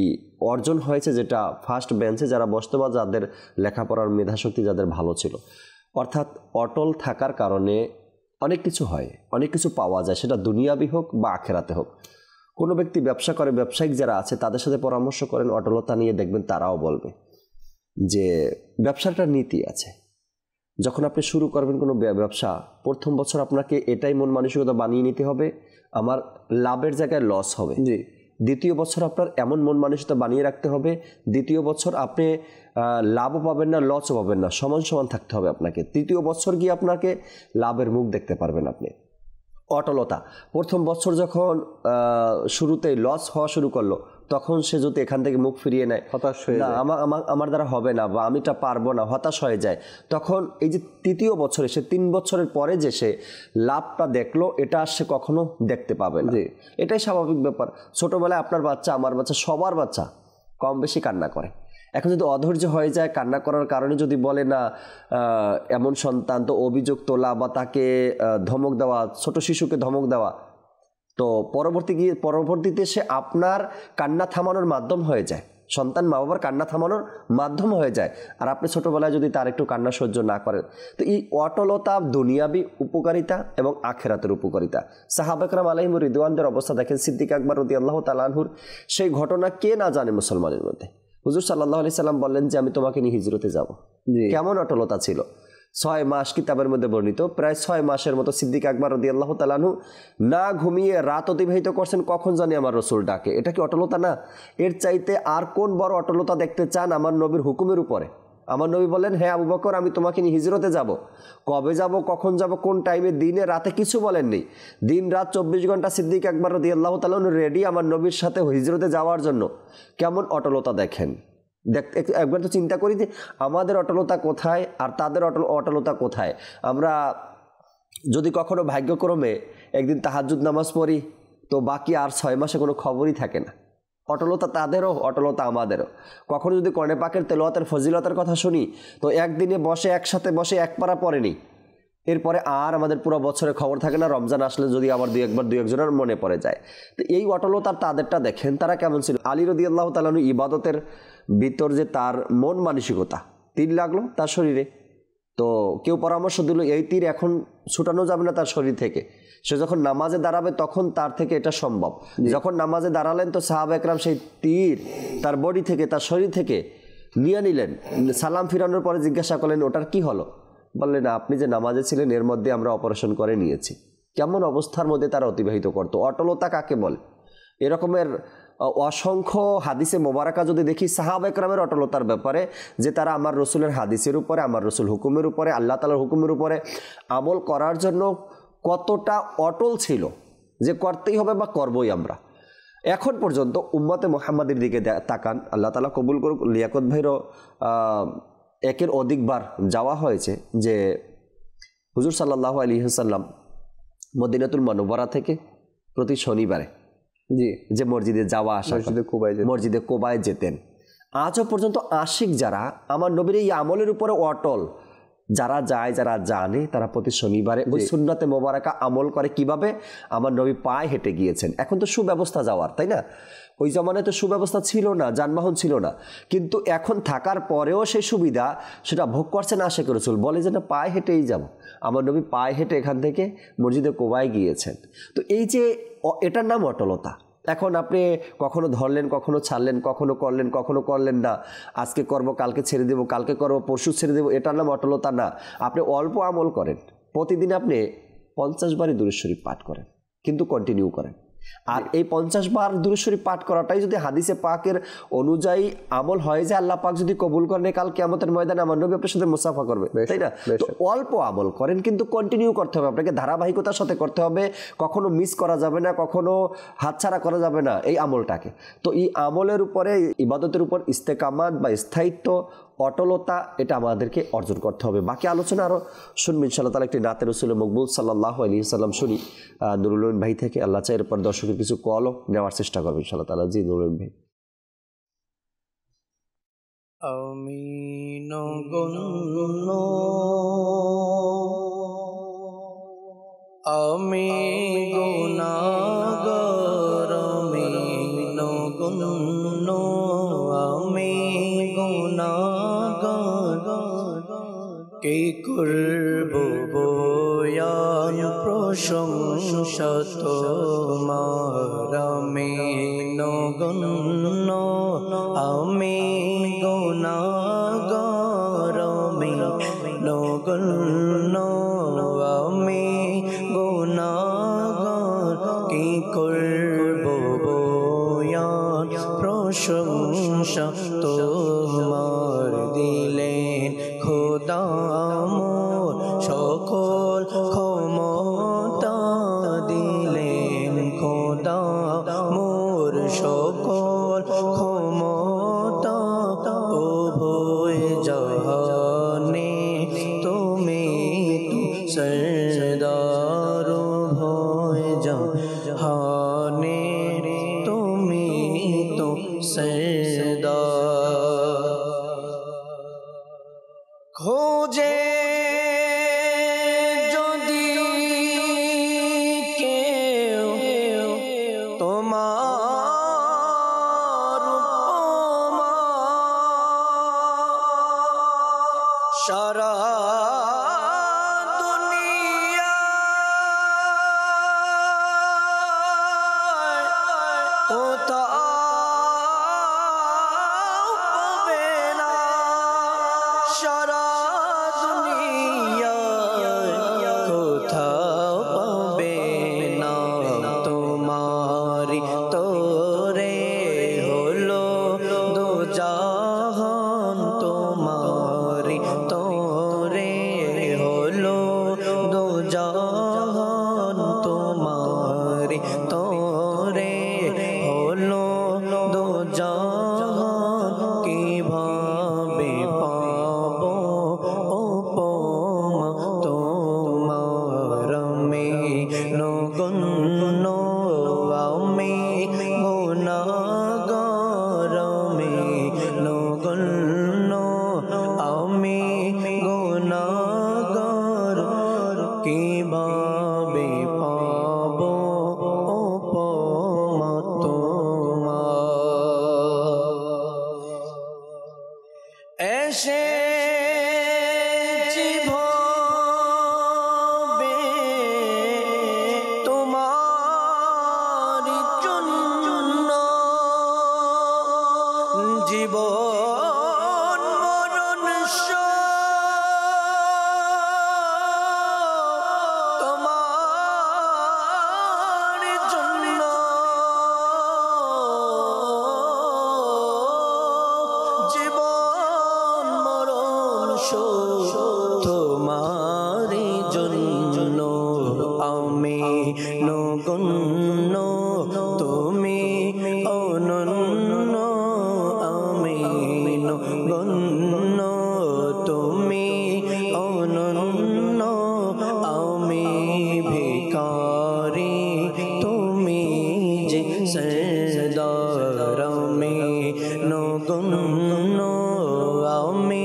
অর্জন হয়েছে, যেটা ফার্স্ট বেঞ্চে যারা বসতো বা যাদের লেখাপড়ার মেধাশক্তি যাদের ভালো ছিল। অর্থাৎ অটল থাকার কারণে অনেক কিছু হয়, অনেক কিছু পাওয়া যায়, সেটা দুনিয়াবি হোক বা আখেরাতে হোক। কোনো ব্যক্তি ব্যবসা করে, ব্যবসায়িক যারা আছে তাদের সাথে পরামর্শ করেন অটলতা নিয়ে, দেখবেন তারাও বলবে যে ব্যবসাটার নীতি আছে। যখন আপনি শুরু করবেন কোনো ব্যবসা, প্রথম বছর আপনাকে এটাই মন মানসিকতা বানিয়ে নিতে হবে আমার লাভের জায়গায় লস হবে। দ্বিতীয় বছর আপনার এমন মন মানসিকতা বানিয়ে রাখতে হবে, দ্বিতীয় বছর আপনি লাভও পাবেন না, লসও পাবেন না, সমান সমান থাকতে হবে আপনাকে। তৃতীয় বছর গিয়ে আপনাকে লাভের মুখ দেখতে পারবেন আপনি। অটলতা। প্রথম বছর যখন শুরুতেই লস হওয়া শুরু করলো, তখন সে যদি এখান থেকে মুখ ফিরিয়ে নেয়, হতাশ হয়ে না আমার দ্বারা হবে না বা আমিটা পারবো না, হতাশ হয়ে যায়, তখন এই যে তৃতীয় বছরে সে 3 বছরের পরে যে সে লাভটা দেখলো, এটা আর সে কখনো দেখতে পাবে না। এটাই স্বাভাবিক ব্যাপার। ছোটবেলায় আপনার বাচ্চা, আমার বাচ্চা, সবার বাচ্চা কম বেশি কান্না করে। এখন যদি অধৈর্য হয়ে যায়, কান্না করার কারণে যদি বলে না এমন সন্তান, তো অভিযোগ তোলা বা তাকে ধমক দেওয়া, ছোট শিশুকে ধমক দেওয়া, তো পরবর্তীতে সে আপনার কান্না থামানোর মাধ্যম হয়ে যায়, সন্তান মা বাবার কান্না থামানোর মাধ্যম হয়ে যায়। আর আপনি ছোটোবেলায় যদি তার একটু কান্না সহ্য না করেন, তো এই অটলতা দুনিয়াবি উপকারিতা এবং আখেরাতের উপকারিতা। সাহাবা একরাম আলাইহিম রিদওয়ানদের অবস্থা দেখেন। সিদ্দিক আকবর রাদিয়াল্লাহু তাআলা আনহুর সেই ঘটনা কে না জানে মুসলমানের মধ্যে। হুজুর সাল্লাল্লাহু আলাইহি সাল্লাম বললেন যে আমি তোমাকে নিয়ে হিজরতে যাব। কেমন অটলতা ছিল! 6 মাস কিতাবের মধ্যে বর্ণিত, প্রায় 6 মাসের মতো সিদ্দিক আকবর রাদিয়াল্লাহু তাআলা আনহু না ঘুমিয়ে রাত অতিবাহিত করছেন, কখন জানি আমার রসুল ডাকে। এটা কি অটলতা না? এর চাইতে আর কোন বড় অটলতা দেখতে চান আমার নবীর হুকুমের উপরে? আমার নবী বলেন, হ্যাঁ আবু বকর, আমি তোমাকে নিয়ে হিজরতে যাব। কবে যাব, কখন যাব, কোন টাইমে, দিনে রাতে কিছু বলেননি। দিন রাত 24 ঘন্টা সিদ্দিক আকবর রাদিয়াল্লাহু তাআলা রেডি আমার নবীর সাথে হিজরতে যাওয়ার জন্য। কেমন অটলতা দেখেন! একবার তো চিন্তা করি যে আমাদের অটলতা কোথায় আর তাদের অটলতা কোথায়। আমরা যদি কখনো ভাগ্যক্রমে একদিন তাহাজ্জুদ নামাজ পড়ি, তো বাকি আর 6 মাসে কোনো খবরই থাকে না। অটলতা তাদেরও, অটলতা আমাদেরও। কখনো যদি কোরআন পাকের তেলাওয়াতের ফজিলতের কথা শুনি, তো একদিনে বসে একসাথে বসে এক পারা পড়েনি, এরপরে আর আমাদের পুরো বছরে খবর থাকে না। রমজান আসলে যদি আবার দুই একজনের মনে পড়ে যায়। তো এই অটলতার তাদেরটা দেখেন, তারা কেমন ছিল। আলী রাদিয়াল্লাহু তাআলা আনহু ইবাদতের ভিতর যে তার মন মানসিকতা, তীর লাগলো তার শরীরে, তো কেউ পরামর্শ দিল এই তীর এখন ছুটানো যাবে না তার শরীর থেকে। সে যখন নামাজে দাঁড়াবে তখন তার থেকে এটা সম্ভব। যখন নামাজে দাঁড়ালেন, তো সাহাবা একরাম সেই তীর তার বডি থেকে, তার শরীর থেকে নিয়ে নিলেন। সালাম ফিরানোর পরে জিজ্ঞাসা করলেন ওটার কি হলো? বললেন আপনি যে নামাজে ছিলেন এর মধ্যে আমরা অপারেশন করে নিয়েছি। কেমন অবস্থার মধ্যে তারা অতিবাহিত করতো! অটলতা কাকে বলে? এরকমের অসংখ্য হাদিসে মোবারকা যদি দেখি সাহাবা একরামের অটলতার ব্যাপারে, যে তারা আমার রসুলের হাদিসের উপরে, আমার রসুল হুকুমের উপরে, আল্লাহ তাআলার হুকুমের উপরে আমল করার জন্য কতটা অটল ছিল যে করতেই হবে বা করবই আমরা। এখন পর্যন্ত উম্মতে মুহাম্মাদের দিকে তাকান, আল্লাহ তাআলা কবুল করুক। লিয়াকত ভাইরও একের অধিকবার যাওয়া হয়েছে যে হুজুর সাল্লাল্লাহু আলাইহি ওয়াসাল্লাম মদিনাতুল মুনাওয়ারা থেকে প্রতি শনিবারে যে মসজিদে যাওয়া আসা, মসজিদে কোবায় যেতেন। আজও পর্যন্ত আশিক যারা আমার নবীর এই আমলের উপরে অটল, যারা যায়, যারা জানে, তারা প্রতি শনিবারে ওই সুন্নতে মোবারকা আমল করে। কিভাবে? আমার নবী পায়ে হেঁটে গিয়েছেন। এখন তো সুব্যবস্থা যাওয়ার, তাই না? ওই জমানায় তো সুব্যবস্থা ছিল না, যানবাহন ছিল না, কিন্তু এখন থাকার পরেও সেই সুবিধা সেটা ভোগ করছেন আশিক রাসূল। বলে যে না, পায়ে হেঁটেই যাব। আমার নবী পায়ে হেঁটে এখান থেকে মসজিদে কোবায় গিয়েছেন। তো এই যে এটার নাম অটলতা। এখন আপনি কখনো ধরলেন, কখনো ছাড়লেন, কখনো করলেন, কখনো করলেন না। আজকে করব, কালকে ছেড়ে দেবো, কালকে করব, পরশু ছেড়ে দেবো, এটার নাম অটলতা না। আপনি অল্প আমল করেন, প্রতিদিন আপনি 50 বারই দুরূদ শরীফ পাঠ করেন, কিন্তু কন্টিনিউ করেন। আর এই 50 বার দুরূদ শরীফ পাঠ করাটাই যদি হাদিসে পাকের অনুযায়ী আমল হয়, যে আল্লাহ পাক যদি কবুল করেন, কাল কিয়ামতের ময়দানে আমার নবী আপনার সাথে মুসাফা করবে, তাই না? তো অল্প আমল করেন, কিন্তু কন্টিনিউ করতে হবে, আপনাকে ধারাবাহিকতার সাথে করতে হবে। কখনো মিস করা যাবে না, কখনো হাতছাড়া করা যাবে না এই আমলটাকে। তো এই আমলের উপরে, ইবাদতের উপর ইস্তেকামাত বা স্থায়িত্ব, অটলতা, এটা আমাদেরকে অর্জন করতে হবে। বাকি আলোচনা আরও শুনবেন ইনশাআল্লাহ তাআলা। একটি নাতে রাসূল মকবুল সাল্লাল্লাহু আলাইহি ওয়াসাল্লাম শুনি নুরুল আমিন ভাই থেকে। আল্লাহ চাই এরপর দর্শকের কিছু কলও নেওয়ার চেষ্টা করবেন ইনশাআল্লাহ তাআলা। জি নুরুল আমিন ভাই। আমি নগণ্য, আমি গুনাহগার, আমি নগণ্য, আমি গুনাহগার, কে করব বয়ান প্রশংসা তোমার। আমি নগণ্য, আমি গুনাহগার, আমি নগণ্য, আমি গুনাহগার, কি করব বয়ান প্রশংসা তোমার। দিলেন খোদা মোর সকল ক্ষমতা, সদা খোঁজে যদি কেউ তোমার উপমা সারা দুনিয়া কোথাও পাবে না সারা দুনিয়া কোথাও পাবে না তোমারি তোরে হলো দো জাহান তোমারি তোরে হলো দো জাহান তোমারি তোরে হলো দো জাহান কিভাবে পাবো উপমা তোমার আমি নগণ্য আমি গুনাহগার আমি নগণ্য আমি গুনাহগার কিভাবে পাবো উপমা তোমার এসেছি ভবে তোমার জন্য জীবন মরণ তোমার জন্য জীবন মরণ তোমার জন্য আমি নগণ্য তুমি অনন্য আমি নগণ্য তুমি অনন্য আমি ভিখারি তুমি যে সরদার আমি নগণ্য আমি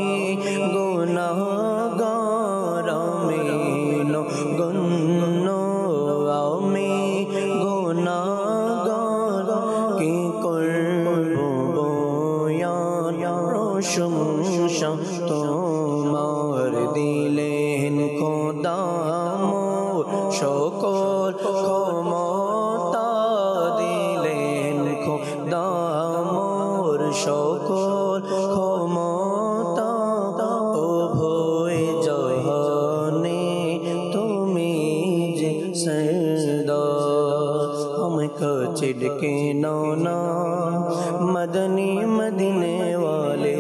গুনাহগার আমি নগণ্য আমি গুনাহগার কি করব বয়ান প্রশংসা তোমার দিলেন খোদা মোর সকল ক্ষমতা দিলেন খোদা মোর সকল ক্ষমতা উভয় জহানে তুমি যে সদা हमको छिड़के नौना मदनी मदीने वाले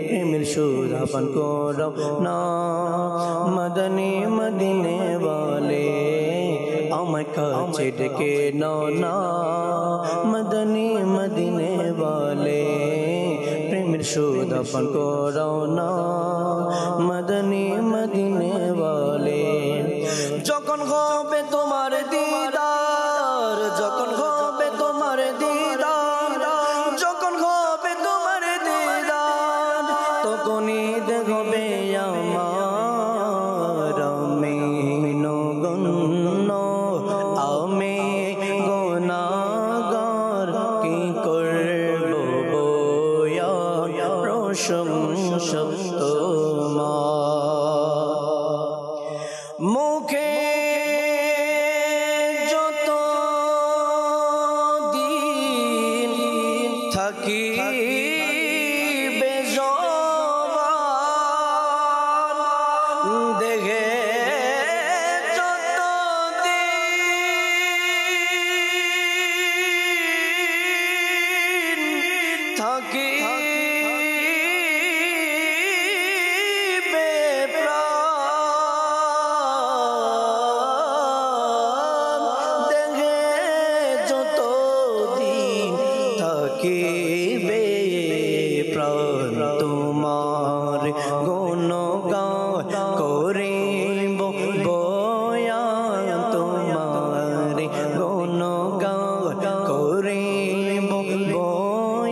प्रेम शोधापन को रवना मदनी मदीने वाले हमको छिड़के नौना मदनी मदीने वाले प्रेम शोधापन को रवना मदनी मदीने वाले যখন হবে তোমার দিদার যখন হবে তোমার দিদার যখন হবে তোমার দিদার তখনই দেখবে আমার আমি নগণ্য আমি গুনাহগার কি করব বয়ান প্রশংসা তোমার মুখে যত দিন থাকি বেজবান দেখে যত দিন থাকি থাকিবে প্রাণ তোমার গুণগান করিব বয়ান তোমার গুণগান করিব বয়ান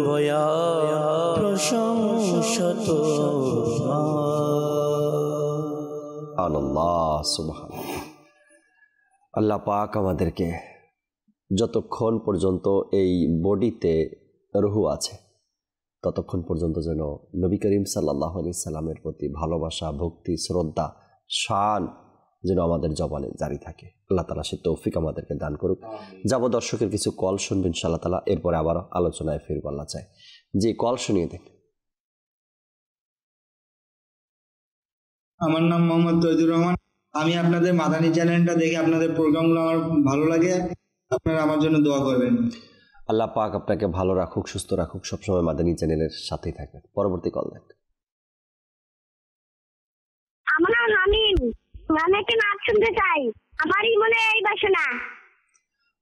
বয়া প্রশংসা তোমার। আল্লাহ সুবহানাল্লাহ। আল্লাহ পাক আমাদেরকে যতক্ষণ পর্যন্ত এই বডিতে রুহু আছে ততক্ষণ পর্যন্ত যেন নবী করিম সাল্লাল্লাহু আলাইহি সাল্লামের প্রতি ভালোবাসা, ভক্তি, শ্রদ্ধা, শান যেন আমাদের জবানে জারি থাকে। আল্লাহ তাআলা সে তৌফিক আমাদেরকে দান করুক। যাব দর্শকের কিছু কল শুনবেন ইনশাআল্লাহ তাআলা, এরপরে আবার আলোচনায় ফিরব আল্লাহ চাই। জি, কল শুনিয়ে দিন। আমার নাম মোহাম্মদ তৈজুর রহমান। আমি আপনাদের মাদানী চ্যানেলটা দেখে আপনাদের প্রোগ্রামগুলো আমার ভালো লাগে। আপনারা আমার জন্য দোয়া করবেন। আল্লাহ পাক আপনাকে ভালো রাখুক, সুস্থ রাখুক, সবসময় মাদানী চ্যানেলের সাথেই থাকবেন। পরবর্তী কল দেন। আমার নাম আমিন। আমি একটা নাচ শুনতে চাই। আমারই মনে এই বাসনা।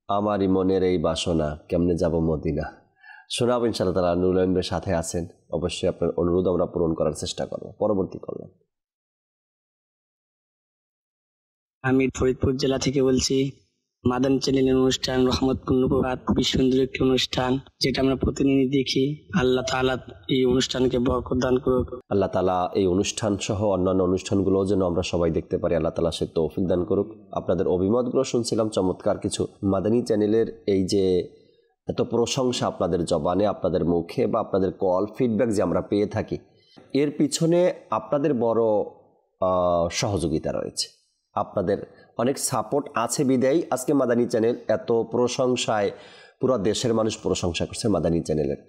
আমারই মনের এই বাসনা, কেমনে যাব মদিনা। শোনাব ইনশাআল্লাহ তাআলা। নুরুল্লাহের সাথে আছেন, অবশ্যই আপনার অনুরোধ আমরা পূরণ করার চেষ্টা করব। পরবর্তী কল দেন। আমি ফরিদপুর জেলা থেকে বলছি। মাদানী চ্যানেলের অনুষ্ঠান রহমতপূর্ণ প্রভাত খুবই সুন্দর একটি অনুষ্ঠান, যেটা আমরা প্রতিদিনই দেখি। আল্লাহ তাআলা এই অনুষ্ঠানকে বরকত দান করুক। আল্লাহ তাআলা এই অনুষ্ঠান সহ অন্যান্য অনুষ্ঠানগুলোও যেন আমরা সবাই দেখতে পারি। আল্লাহ তাআলা সে তৌফিক দান করুক। আপনাদের অভিমতগুলো শুনছিলাম, চমৎকার কিছু। মাদানী চ্যানেলের এই যে এত প্রশংসা আপনাদের জবানে, আপনাদের মুখে বা আপনাদের কল ফিডব্যাক যে আমরা পেয়ে থাকি, এর পিছনে আপনাদের বড় সহযোগিতা রয়েছে। আপনাদের অনেক সাপোর্ট আছে বিদায়ী আজকে মাদানী চ্যানেল এত প্রশংসায় পুরো দেশের মানুষ প্রশংসা করছে মাদানী চ্যানেলের।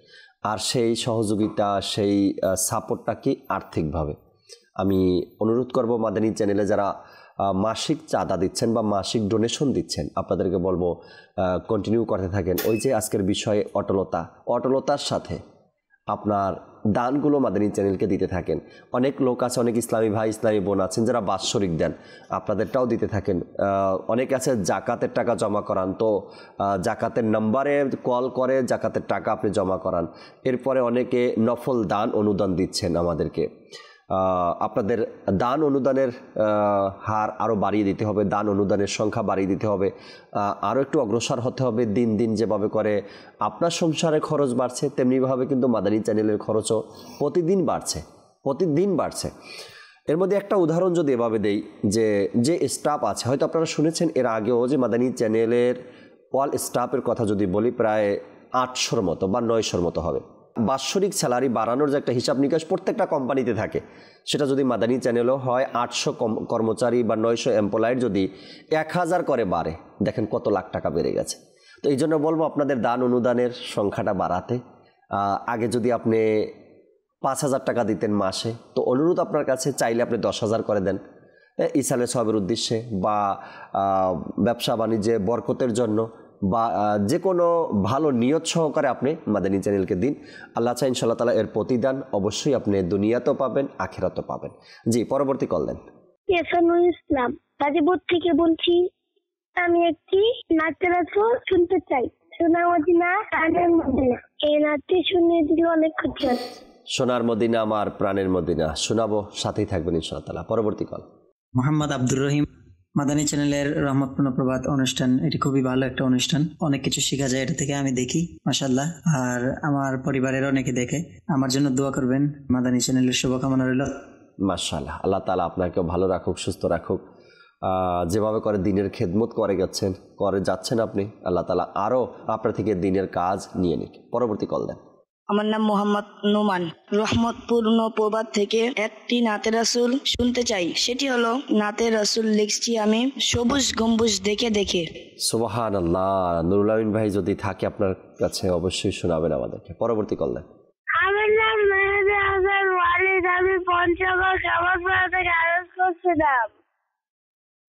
আর সেই সহযোগিতা, সেই সাপোর্টটা কি আর্থিকভাবে। আমি অনুরোধ করব মাদানী চ্যানেলে যারা মাসিক চাঁদা দিচ্ছেন বা মাসিক ডোনেশন দিচ্ছেন, আপনাদেরকে বলবো কন্টিনিউ করতে থাকেন। ওই যে আজকের বিষয়ে অটলতার সাথে আপনার দানগুলো মাদানী চ্যানেলকে দিতে থাকেন। অনেক লোক আছে, অনেক ইসলামী ভাই, ইসলামী বোন আছেন যারা বাৎসরিক দেন, আপনাদেরটাও দিতে থাকেন। অনেক আছে জাকাতের টাকা জমা করান, তো জাকাতের নাম্বারে কল করে জাকাতের টাকা আপনি জমা করান। এরপরে অনেকে নফল দান অনুদান দিচ্ছেন আমাদেরকে। আপনাদের দান অনুদানের হার আরও বাড়িয়ে দিতে হবে, দান অনুদানের সংখ্যা বাড়িয়ে দিতে হবে, আরও একটু অগ্রসর হতে হবে। দিন দিন যেভাবে করে আপনার সংসারে খরচ বাড়ছে, তেমনিভাবে কিন্তু মাদানী চ্যানেলের খরচও প্রতিদিন বাড়ছে। এর মধ্যে একটা উদাহরণ যদি এভাবে দেই, যে স্টাফ আছে, হয়তো আপনারা শুনেছেন এর আগেও যে মাদানী চ্যানেলের অল স্টাফের কথা যদি বলি, প্রায় 800-র মতো বা 900-র মতো হবে। বাৎসরিক স্যালারি বাড়ানোর যে একটা হিসাব নিকাশ প্রত্যেকটা কোম্পানিতে থাকে, সেটা যদি মাদানী চ্যানেলও হয়, 800 কর্মচারী বা 900 এমপ্লয়ের যদি 1000 করে বাড়ে, দেখেন কত লাখ টাকা বেড়ে গেছে। তো এই জন্য বলবো আপনাদের দান অনুদানের সংখ্যাটা বাড়াতে। আগে যদি আপনি 5000 টাকা দিতেন মাসে, তো অনুরোধ আপনার কাছে, চাইলে আপনি 10,000 করে দেন ইসালে সবের উদ্দেশ্যে বা ব্যবসা বাণিজ্যে বরকতের জন্য, বা যে কোনো ভালো নিয়ত সহকারে আপনি মাদানী চ্যানেলকে দিন। আল্লাহ চাই ইনশাআল্লাহ তাআলা এর প্রতিদান অবশ্যই আপনি দুনিয়াতেও পাবেন, আখিরাতেও পাবেন। জি, পরবর্তী কল দেন। ইয়াসানুল ইসলাম, গাজীপুর থেকে বলছি। আমি একটি নাচের আসর শুনতে চাই। সোনার মদিনা, প্রাণের মদিনা। এই নাচটি শুনিয়ে দিলে অনেক খুশি হব। সোনার মদিনা আমার প্রাণের মদিনা শোনাবো, সাথেই থাকবেন ইনশাআল্লাহ তাআলা। পরবর্তী কল। মোহাম্মদ আব্দুর রহিম, মাদানী চ্যানেলের রহমতপূর্ণ প্রভাত অনুষ্ঠান, এটি খুবই ভালো একটা অনুষ্ঠান। অনেক কিছু শেখা যায় এটা থেকে, আমি দেখি মাশাআল্লাহ। আর আমার পরিবারের অনেকে দেখে। আমার জন্য দোয়া করবেন। মাদানী চ্যানেলের শুভকামনা রইল। মাশাআল্লাহ, আল্লাহ তাআলা আপনাকেও ভালো রাখুক, সুস্থ রাখুক। যেভাবে করে দিনের খেদমত করে যাচ্ছেন আপনি, আল্লাহ তাআলা আরও আপনার থেকে দিনের কাজ নিয়ে নিক। পরবর্তী কল দেন। আমার নাম মোহাম্মদ নোমান, রহমতপূর্ণ প্রভাত থেকে একটি নাতের রাসূল শুনতে চাই। সেটি হলো, নাতের রাসূল লিখছি আমি সবুজ গম্বুজ দেখে দেখে। সুবহানাল্লাহ। নুরুল আমিন ভাই যদি থাকে আপনার কাছে অবশ্যই শোনাবেন আমাদেরকে। পরবর্তী কল দেন। আমার নাম মেহেদি হাসান ওয়ালিদ। আমি পঞ্চগড় কামারপাড়া থেকে আরজ করছিলাম।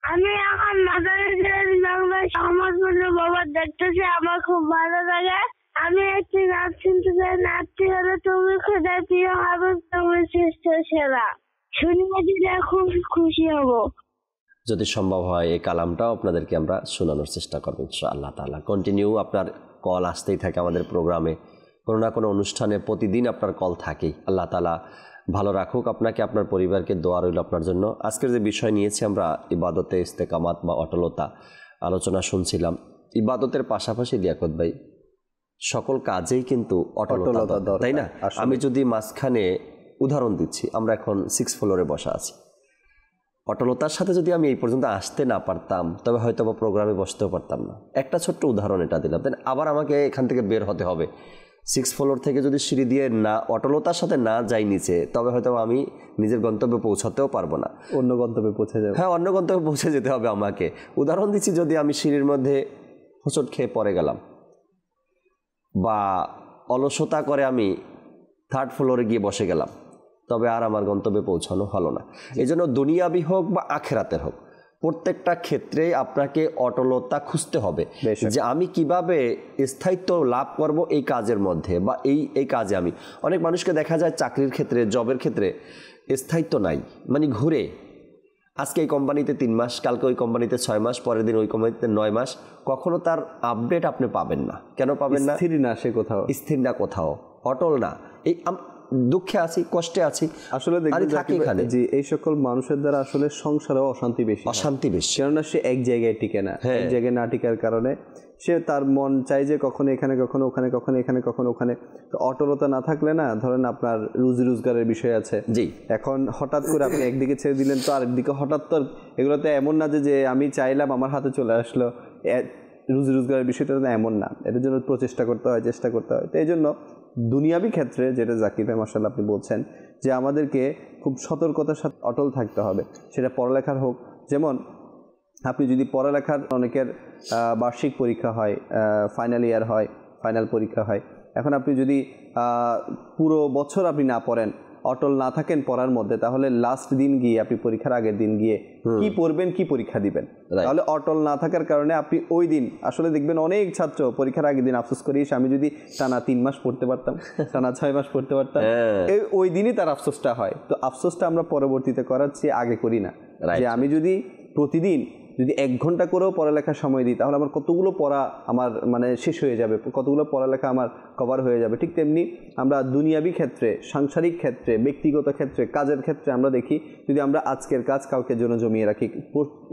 আমি এখন মাদানী চ্যানেল বাংলা রহমতপূর্ণ প্রভাত দেখতেছি, আমার খুব ভালো লাগে। আমি একটি নাচ শুনতে চাই। নাচটি হলো, তুমি খোদার প্রিয় হাবিব, তুমি শ্রেষ্ঠ সেরা। শুনিয়ে দিলে খুব খুশি হব। যদি সম্ভব হয় এই কালামটাও আপনাদেরকে আমরা শোনানোর চেষ্টা করবো ইনশাআল্লাহ তাআলা। কন্টিনিউ আপনার কল আসতেই থাকে আমাদের প্রোগ্রামে, কোনো না কোনো অনুষ্ঠানে প্রতিদিন আপনার কল থাকেই। আল্লাহ তাআলা ভালো রাখুক আপনাকে, আপনার পরিবারকে। দোয়া রইল আপনার জন্য। আজকের যে বিষয় নিয়েছি আমরা, ইবাদতে ইস্তেকামাত বা অটলতা, আলোচনা শুনছিলাম। ইবাদতের পাশাপাশি লিয়াকত ভাই, সকল কাজেই কিন্তু অটলতা দরকার, তাই না? আমি যদি মাঝখানে উদাহরণ দিচ্ছি, আমরা এখন 6 ফ্লোরে বসা আছি, অটলতার সাথে যদি আমি এই পর্যন্ত আসতে না পারতাম তবে হয়তো বা প্রোগ্রামে বসতেও পারতাম না। একটা ছোট্ট উদাহরণ এটা দিলাম। দেন আবার আমাকে এখান থেকে বের হতে হবে, 6 ফ্লোর থেকে যদি সিঁড়ি দিয়ে না অটলতার সাথে না যাই নিচে, তবে হয়তো আমি নিজের গন্তব্যে পৌঁছাতেও পারবো না, অন্য গন্তব্যে পৌঁছে যাবে। হ্যাঁ, অন্য গন্তব্যে পৌঁছে যেতে হবে আমাকে। উদাহরণ দিচ্ছি, যদি আমি সিঁড়ির মধ্যে হোঁচট খেয়ে পড়ে গেলাম বা অলসতা করে আমি 3rd ফ্লোরে গিয়ে বসে গেলাম, তবে আর আমার গন্তব্যে পৌঁছানো হলো না। এই জন্য দুনিয়াবি হোক বা আখেরাতের হোক, প্রত্যেকটা ক্ষেত্রেই আপনাকে অটলতা খুঁজতে হবে যে আমি কিভাবে স্থায়িত্ব লাভ করব এই কাজের মধ্যে বা এই কাজে। আমি অনেক মানুষকে দেখা যায় চাকরির ক্ষেত্রে, জবের ক্ষেত্রে স্থায়িত্ব নাই, মানে ঘুরে, আজকে এই কোম্পানিতে 3 মাস, কালকে ওই কোম্পানিতে 6 মাস, পরের দিন ওই কোম্পানিতে 9 মাস, কখনো তার আপডেট আপনি পাবেন না। কেন পাবেন না? স্থির না, সে কোথাও স্থির না, কোথাও অটল না। এই দুঃখে আছি, কষ্টে আছি, আসলে জি, এই সকল মানুষের দ্বারা আসলে সংসারেও অশান্তি বেশি, কেননা সে এক জায়গায় টিকে না। এক জায়গায় না টিকার কারণে সে তার মন চাই যে কখনো এখানে, কখনো ওখানে, কখনো এখানে, কখনো ওখানে। তো অটলতা না থাকলে না, ধরেন আপনার রুজি রোজগারের বিষয় আছে, জি, এখন হঠাৎ করে আপনি একদিকে ছেড়ে দিলেন, তো আরেকদিকে হঠাৎ তো এগুলোতে এমন না যে আমি চাইলাম আমার হাতে চলে আসলো, রুজি রোজগারের বিষয়টা এমন না। এটার জন্য প্রচেষ্টা করতে হয়, চেষ্টা করতে হয়। তো এই জন্য দুনিয়াবি ক্ষেত্রে যেটা জাকির ভাই মাশাআল্লাহ আপনি বলছেন যে আমাদেরকে খুব সতর্কতার সাথে অটল থাকতে হবে, সেটা পড়ালেখার হোক। যেমন আপনি যদি পড়ালেখার, অনেকের বার্ষিক পরীক্ষা হয়, ফাইনাল ইয়ার হয়, ফাইনাল পরীক্ষা হয়, এখন আপনি যদি পুরো বছর আপনি না পড়েন, অটল না থাকেন পড়ার মধ্যে, তাহলে লাস্ট দিন গিয়ে আপনি পরীক্ষার আগের দিন গিয়ে কি পড়বেন, কি পরীক্ষা দিবেন? তাহলে অটল না থাকার কারণে আপনি ওই দিন আসলে দেখবেন অনেক ছাত্র পরীক্ষার আগের দিন আফসোস করিস, আমি যদি টানা 3 মাস পড়তে পারতাম, টানা 6 মাস পড়তে পারতাম, ওই দিনই তার আফসোসটা হয়। তো আফসোসটা আমরা পরবর্তীতে করার চেয়ে আগে করি না, যে আমি যদি প্রতিদিন যদি 1 ঘন্টা করেও পড়ালেখার সময় দিই, তাহলে আমার কতগুলো পড়া আমার মানে শেষ হয়ে যাবে, কতগুলো পড়ালেখা আমার কভার হয়ে যাবে। ঠিক তেমনি আমরা দুনিয়াবি ক্ষেত্রে, সাংসারিক ক্ষেত্রে, ব্যক্তিগত ক্ষেত্রে, কাজের ক্ষেত্রে আমরা দেখি, যদি আমরা আজকের কাজ কালকের জন্য জমিয়ে রাখি,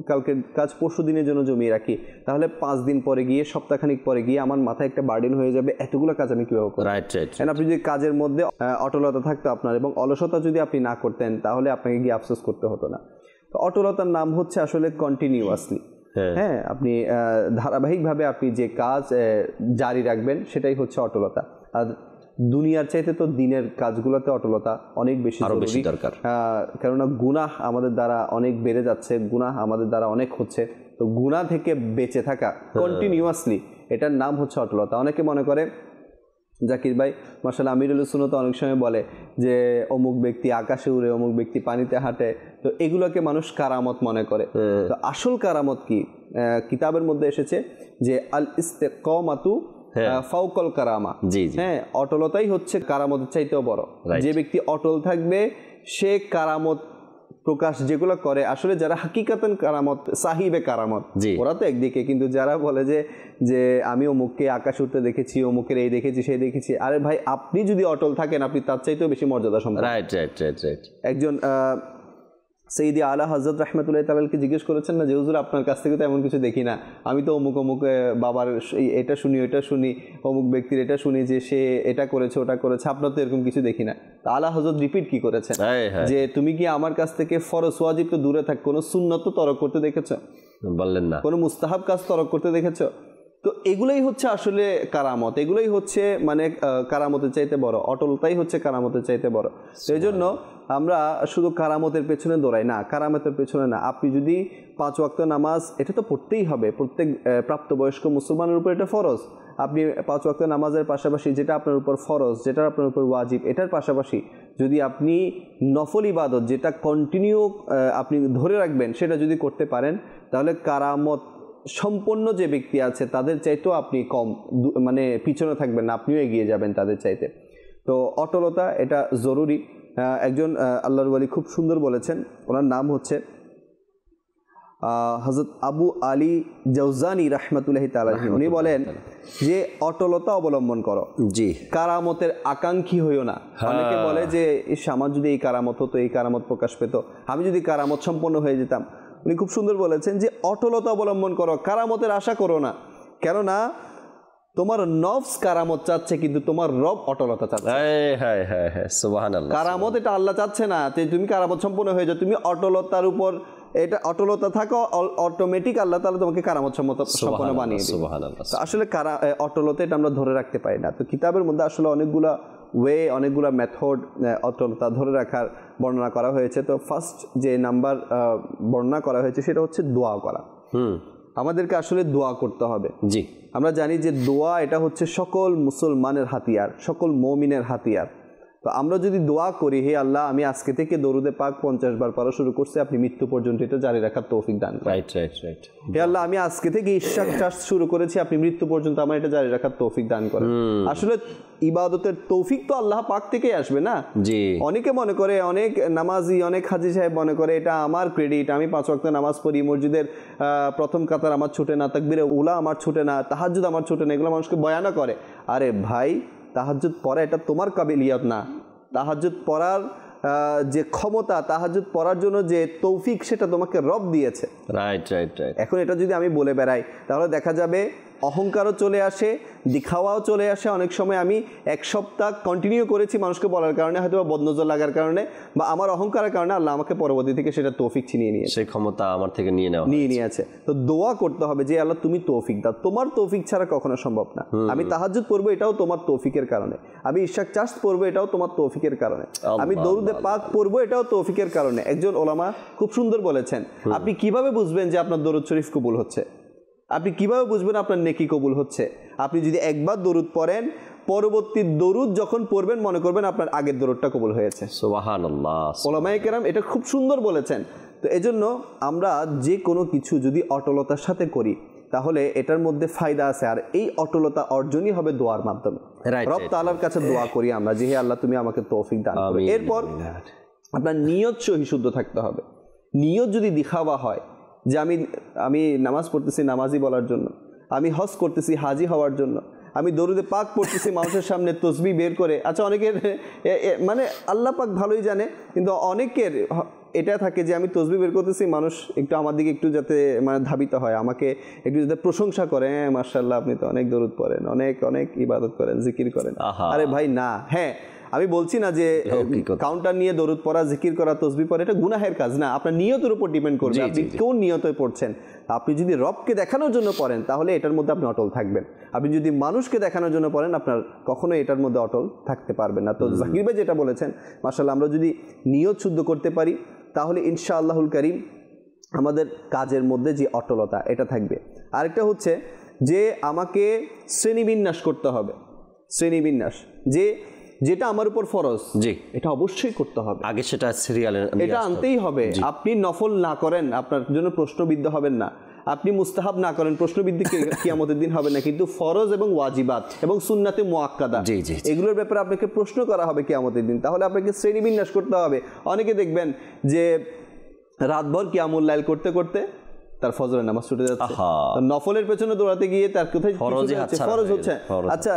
কালকের কাজ পরশু দিনের জন্য জমিয়ে রাখি, তাহলে 5 দিন পরে গিয়ে, সপ্তাহখানিক পরে গিয়ে আমার মাথায় একটা বার্ডেন হয়ে যাবে, এতগুলো কাজ আমি কীভাবে করব। আপনি যদি কাজের মধ্যে অটলতা থাকতো আপনার, এবং অলসতা যদি আপনি না করতেন, তাহলে আপনাকে গিয়ে আফসোস করতে হতো না। অটলতার নাম হচ্ছে আসলে কন্টিনিউয়াসলি, হ্যাঁ, আপনি ধারাবাহিকভাবে আপনি যে কাজ জারি রাখবেন, সেটাই হচ্ছে অটলতা। আর দুনিয়ার চাইতে তো দিনের কাজগুলোতে অটলতা অনেক বেশি দরকার, কেননা গুনাহ আমাদের দ্বারা অনেক বেড়ে যাচ্ছে, গুনাহ আমাদের দ্বারা অনেক হচ্ছে। তো গুনাহ থেকে বেঁচে থাকা কন্টিনিউয়াসলি, এটার নাম হচ্ছে অটলতা। অনেকে মনে করে, জাকির ভাই মাশাআল্লাহ আমিরুল সুন্নাত অনেক সময় বলে যে অমুক ব্যক্তি আকাশে উড়ে, অমুক ব্যক্তি পানিতে হাঁটে, তো এগুলোকে মানুষ কারামত মনে করে। তো আসল কারামত কি? কিতাবের মধ্যে এসেছে যে আল ইস্তিকামাতু ফাওকাল কারামা, হ্যাঁ, অটলতাই হচ্ছে কারামতের চাইতেও বড়। যে ব্যক্তি অটল থাকবে সে কারামত প্রকাশ যেগুলো করে, আসলে যারা হাকিকাতান কারামত, সাহিবে কারামত, ওরা তো একদিকে, কিন্তু যারা বলে যে আমি অমুককে আকাশ উঠতে দেখেছি, অমুকের এই দেখেছি, সেই দেখেছি, আরে ভাই আপনি যদি অটল থাকেন, আপনি তার চাইতেও বেশি মর্যাদা সম্পন্ন। একজন সৈয়দি আলা হযরত রাহমাতুল্লাহ তাআলাকে জিজ্ঞেস করেছেন না যে হুজুর আপনার কাছ থেকে তো এমন কিছু দেখি না, আমি তো অমুক অমুক বাবার এটা শুনি, ওটা শুনি, অমুক ব্যক্তির এটা শুনি যে সে এটা করেছে, ওটা করেছে, আপনার তো এরকম কিছু দেখি না। তা আলা হযরত রিপিট কি করেছেন যে তুমি কি আমার কাছ থেকে ফরজ ওয়াজিব তো দূরে থাক, কোনো সুন্নত তো তরক করতে দেখেছো? বললেন না। কোনো মুস্তাহাব কাজ তরক করতে দেখেছো? তো এগুলোই হচ্ছে আসলে কারামত, এগুলোই হচ্ছে মানে কারামতের চাইতে বড়, অটলতাই হচ্ছে কারামতের চাইতে বড়। এই জন্য আমরা শুধু কারামতের পেছনে দৌড়াই না, কারামতের পেছনে না। আপনি যদি 5 ওয়াক্ত নামাজ, এটা তো পড়তেই হবে, প্রত্যেক প্রাপ্তবয়স্ক মুসলমানের উপর এটা ফরজ। আপনি 5 ওয়াক্ত নামাজের পাশাপাশি যেটা আপনার উপর ফরজ, যেটা আপনার উপর ওয়াজিব, এটার পাশাপাশি যদি আপনি নফল ইবাদত, যেটা কন্টিনিউ আপনি ধরে রাখবেন, সেটা যদি করতে পারেন, তাহলে কারামত সম্পন্ন যে ব্যক্তি আছে তাদের চাইতেও আপনি কম, মানে পিছনে থাকবেন না, আপনিও এগিয়ে যাবেন তাদের চাইতে। তো অটলতা এটা জরুরি। একজন আল্লাহর ওয়ালি খুব সুন্দর বলেছেন, ওনার নাম হচ্ছে হযরত আবু আলী জাওজানি রাহমাতুল্লাহি তাআলা। উনি বলেন যে অটলতা অবলম্বন করো, জি, কারামতের আকাঙ্ক্ষী হইও না। অনেকে বলে যে আমার যদি এই কারামত হতো, এই কারামত প্রকাশ পেত, আমি যদি কারামত সম্পন্ন হয়ে যেতাম। উনি খুব সুন্দর বলেছেন যে অটলতা অবলম্বন করো, কারামতের আশা করো না। কেননা তোমার নফস কারামত চাচ্ছে, কিন্তু তোমার রব অটলতা চাচ্ছে। হ্যাঁ হ্যাঁ হ্যাঁ, সুবহানাল্লাহ। কারামত এটা আল্লাহ চাচ্ছে না যে তুমি কারামত সম্পন্ন হয়ে যাও, তুমি অটলতার উপর এটা অটলতা থাকো, অটোমেটিক আল্লাহ তাআলা তোমাকে কারামত সম্পন্ন বানিয়ে দিবে। সুবহানাল্লাহ। তো আসলে অটলতা এটা আমরা ধরে রাখতে পারি না। তো কিতাবের মধ্যে আসলে অনেকগুলা ওয়ে, অনেকগুলা মেথড অটলতা ধরে রাখার বর্ণনা করা হয়েছে। তো ফার্স্ট যে নাম্বার বর্ণনা করা হয়েছে সেটা হচ্ছে দোয়া করা। আমাদেরকে আসলে দোয়া করতে হবে। জি, আমরা জানি যে দোয়া এটা হচ্ছে সকল মুসলমানের হাতিয়ার, সকল মুমিনের হাতিয়ার। তো আমরা যদি দোয়া করি, হে আল্লাহ আমি আজকে থেকে দরুদে পাক 50 বার পড়া শুরু করছি, আপনি মৃত্যু পর্যন্ত এটা জারি রাখার তৌফিক দান করেন। Right right right. হে আল্লাহ আমি আজকে থেকে ইশরাক চাষ শুরু করেছি, আপনি মৃত্যু পর্যন্ত আমার এটা জারি রাখার তৌফিক দান করেন। আসলে ইবাদতের তৌফিক তো আল্লাহ পাক থেকেই আসবে না। জি, অনেকে মনে করে, অনেক নামাজি, অনেক হাজি সাহেব মনে করে এটা আমার ক্রেডিট, আমি 5 ওয়াক্ত নামাজ পড়ি, মসজিদের প্রথম কাতার আমার ছুটে না, তাকবীরে উলা আমার ছুটে না, তাহাজ্জুদ আমার ছুটে না, এগুলো মানুষকে বয়ানা করে। আরে ভাই, তাহাজ্জুদ পড়া এটা তোমার কাবিলিয়ত না। তাহাজ্জুদ পড়ার যে ক্ষমতা, তাহাজ্জুদ পড়ার জন্য যে তৌফিক, সেটা তোমাকে রব দিয়েছে। Right right right. এখন এটা যদি আমি বলে বেড়াই তাহলে দেখা যাবে অহংকারও চলে আসে, দিখাওয়াও চলে আসে। অনেক সময় আমি 1 সপ্তাহ কন্টিনিউ করেছি মানুষকে বলার কারণে, হয়তো বা বদনজর লাগার কারণে বা আমার অহংকারের কারণে আল্লাহ আমাকে পরবর্তী থেকে সেটা তৌফিক ছিনিয়ে নিয়েছে, সেই ক্ষমতা আমার থেকে নিয়ে নিয়েছে। তো দোয়া করতে হবে যে আল্লাহ তুমি তৌফিক দাও, তোমার তৌফিক ছাড়া কখনো সম্ভব না। আমি তাহাজ্জুদ পড়বো, এটাও তোমার তৌফিকের কারণে। আমি ইশরাক চাষ পড়বো, এটাও তোমার তৌফিকের কারণে। আমি দরুদে পাক পড়বো, এটাও তৌফিকের কারণে। একজন ওলামা খুব সুন্দর বলেছেন, আপনি কিভাবে বুঝবেন যে আপনার দরুদ শরীফ কবুল হচ্ছে? আপনি কিভাবে বুঝবেন আপনার নেকি কবুল হচ্ছে? আপনি যদি একবার দরুদ পড়েন, পরবর্তী দরুদ যখন পড়বেন মনে করবেন আপনার আগের দরুদটা কবুল হয়েছে। সুবহানাল্লাহ। ওলামায়ে কেরাম এটা খুব সুন্দর বলেছেন। তো এজন্য আমরা যে কোনো কিছু যদি অটলতার সাথে করি তাহলে এটার মধ্যে ফায়দা আছে, আর এই অটলতা অর্জনই হবে দোয়ার মাধ্যমে। রব তাআলার কাছে দোয়া করি আমরা যে হে আল্লাহ তুমি আমাকে তৌফিক দান করো। এরপর আপনার নিয়ত সহি শুদ্ধ থাকতে হবে। নিয়ত যদি দিখাওয়া হয় যে আমি নামাজ পড়তেছি নামাজি বলার জন্য, আমি হজ করতেছি হাজি হওয়ার জন্য, আমি দরুদে পাক পড়তেছি মানুষের সামনে তসবিহ বের করে। আচ্ছা, অনেকের মানে আল্লাহ পাক ভালোই জানে, কিন্তু অনেকের এটা থাকে যে আমি তসবিহ বের করতেছি, মানুষ একটু আমার দিকে একটু যাতে মানে ধাবিত হয়, আমাকে একটু যাতে প্রশংসা করে, হ্যাঁ মাশাআল্লাহ আপনি তো অনেক দরুদ পড়েন, অনেক অনেক ইবাদত করেন, জিকির করেন। আরে ভাই না, হ্যাঁ আমি বলছি না যে কাউন্টার নিয়ে দরুদ পড়া, জিকির করা, তসবিহ পড়া এটা গুনাহের কাজ না। আপনার নিয়তের উপর ডিপেন্ড করবে, আপনি কোন নিয়তে পড়ছেন। আপনি যদি রবকে দেখানোর জন্য পড়েন তাহলে এটার মধ্যে আপনি অটল থাকবেন। আপনি যদি মানুষকে দেখানোর জন্য পড়েন আপনার কখনোই এটার মধ্যে অটল থাকতে পারবেন না। তো জাকির ভাই যেটা বলেছেন, মাশাআল্লাহ, আমরা যদি নিয়ত শুদ্ধ করতে পারি তাহলে ইনশাআল্লাহুল কারীম আমাদের কাজের মধ্যে যে অটলতা এটা থাকবে। আরেকটা হচ্ছে যে আমাকে শ্রেণীবিন্যাস করতে হবে। শ্রেণীবিন্যাস যেটা আমার উপর ফরজ, জি, এটা অবশ্যই করতে হবে। আগে সেটা সিরিয়ালে এটা আনতেই হবে। আপনি নফল না করেন আপনার জন্য প্রশ্নবিদ্ধ হবেন না, আপনি মুস্তাহাব না করেন প্রশ্নবিদ্ধ কিয়ামতের দিন হবে না, কিন্তু ফরজ এবং ওয়াজিবাত এবং সুন্নাতে মুআক্কাদা এগুলোর ব্যাপারে আপনাকে প্রশ্ন করা হবে কিয়ামতের দিন। তাহলে আপনাকে শ্রেণীবিন্যাস করতে হবে। অনেকে দেখবেন যে রাতভর কিয়ামুল লাইল করতে করতে তার ফজরের নামাজ ছুটে যাচ্ছে, নফলের পেছনে দৌড়াতে গিয়ে তার কোথায় ফরজ হচ্ছে। আচ্ছা,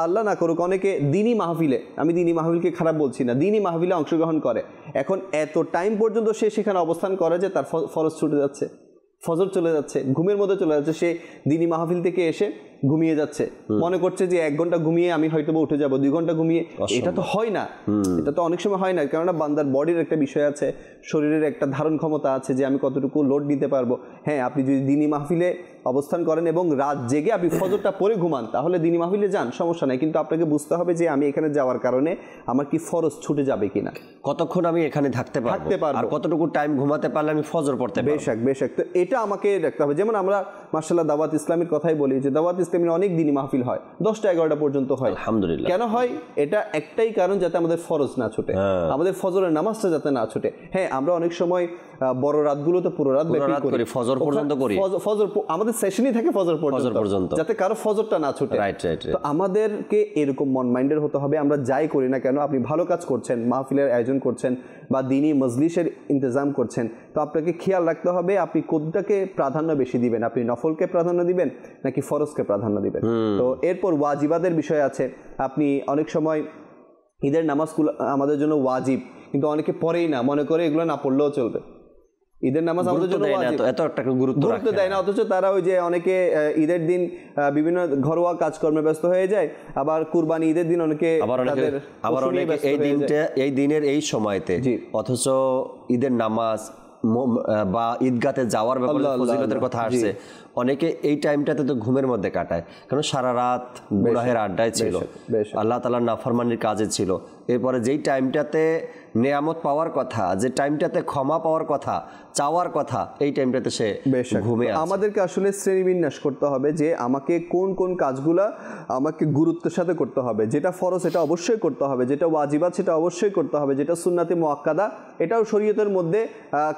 আল্লাহ না করুক অনেকে দিনী মাহফিলে, আমি দিনী মাহফিলকে খারাপ বলছি না, দিনী মাহফিলে অংশগ্রহণ করে, এখন এত টাইম পর্যন্ত সে সেখানে অবস্থান করে যে তার ফরজ ছুটে যাচ্ছে, ফজর চলে যাচ্ছে, ঘুমের মধ্যে চলে যাচ্ছে, সে দিনী মাহফিল থেকে এসে ঘুমিয়ে যাচ্ছে, মনে করছে যে 1 ঘন্টা ঘুমিয়ে আমি হয়তো উঠে যাব, 2 ঘন্টা ঘুমিয়ে। এটা তো হয় না, এটা তো অনেক সময় হয় না, কেননা বান্দার বডির একটা বিষয় আছে, শরীরের একটা ধারণ ক্ষমতা আছে যে আমি কতটুকু লোড নিতে পারবো। হ্যাঁ, আপনি যদি দিনী মাহফিলে অবস্থান করেন এবং রাত জেগে আপনি ফজরটা পরে ঘুমান তাহলে দিনী মাহফিলে যান, সমস্যা নাই, কিন্তু আপনাকে বুঝতে হবে যে আমি এখানে যাওয়ার কারণে আমার কি ফরজ ছুটে যাবে কিনা, কতক্ষণ আমি এখানে থাকতে পারবো আর কতটুকু টাইম ঘুমাতে পারলে আমি ফজর পড়তে পারবো। বেশক তো এটা আমাকে রাখতে হবে। যেমন আমরা মাশাআল্লাহ দাওয়াত ইসলামের কথাই বলি যে দাওয়াত ইসলামের অনেক দিনই মাহফিল হয়, 10টা 11টা পর্যন্ত হয়, আলহামদুলিল্লাহ। কেন হয়? এটা একটাই কারণ, যাতে আমাদের ফরজ না ছুটে, আমাদের ফজরের নামাজটা যাতে না ছুটে। হ্যাঁ, আমরা অনেক সময় বড় রাতগুলোতে পুরো রাত ব্যাপী করি, ফজর পর্যন্ত করি, ফজর আমাদের সেশনই থাকে ফজর পর্যন্ত, যাতে কারো ফজরটা না ছুটে। তো আমাদেরকে এরকম মন মাইন্ডের হতে হবে। আমরা যাই করি না কেন, আপনি ভালো কাজ করছেন, মাহফিলের আয়োজন করছেন বা দিনই মজলিসের ইন্তজাম করছেন, তো আপনাকে খেয়াল রাখতে হবে আপনি কোনটাকে প্রাধান্য বেশি দিবেন, আপনি নফলকে প্রাধান্য দিবেন নাকি ফরজকে প্রাধান্য দিবেন। তো এরপর ওয়াজিবাদের বিষয় আছে। আপনি অনেক সময় ঈদের নামাজগুলো আমাদের জন্য ওয়াজিব, কিন্তু অনেকে পড়েই না, মনে করে এগুলো না পড়লেও চলবে। ঈদের নামাজ আমাদের জন্য ওয়াজিব, এত একটা গুরুত্ব দেয় না, অথচ তারা ওই যে অনেকে ঈদের দিন বিভিন্ন ঘরোয়া কাজকর্মে ব্যস্ত হয়ে যায়, আবার কুরবানি ঈদের দিন অনেকে আবার অনেকে এই দিনের এই সময়তে, অথচ ঈদের নামাজ বা ঈদগাতে যাওয়ার ব্যাপারে ফজিলতের কথা আসছে, অনেকে এই টাইমটাতে তো ঘুমের মধ্যে কাটায়, কারণ সারা রাত গুনাহের আড্ডায় ছিল, আল্লাহ তাআলার নাফরমানির কাজে ছিল। এরপরে যেই টাইমটাতে নেয়ামত পাওয়ার কথা, যে টাইমটাতে ক্ষমা পাওয়ার কথা, চাওয়ার কথা, এই টাইমটাতে সে ঘুমে আছে। আমাদেরকে আসলে শ্রেণীবিন্যাস করতে হবে যে আমাকে কোন কোন কাজগুলা আমাকে গুরুত্বের সাথে করতে হবে, যেটা ফরজ সেটা অবশ্যই করতে হবে, যেটা ওয়াজিবাত সেটা অবশ্যই করতে হবে, যেটা সুন্নাতে মুআক্কাদা এটাও শরীয়তের মধ্যে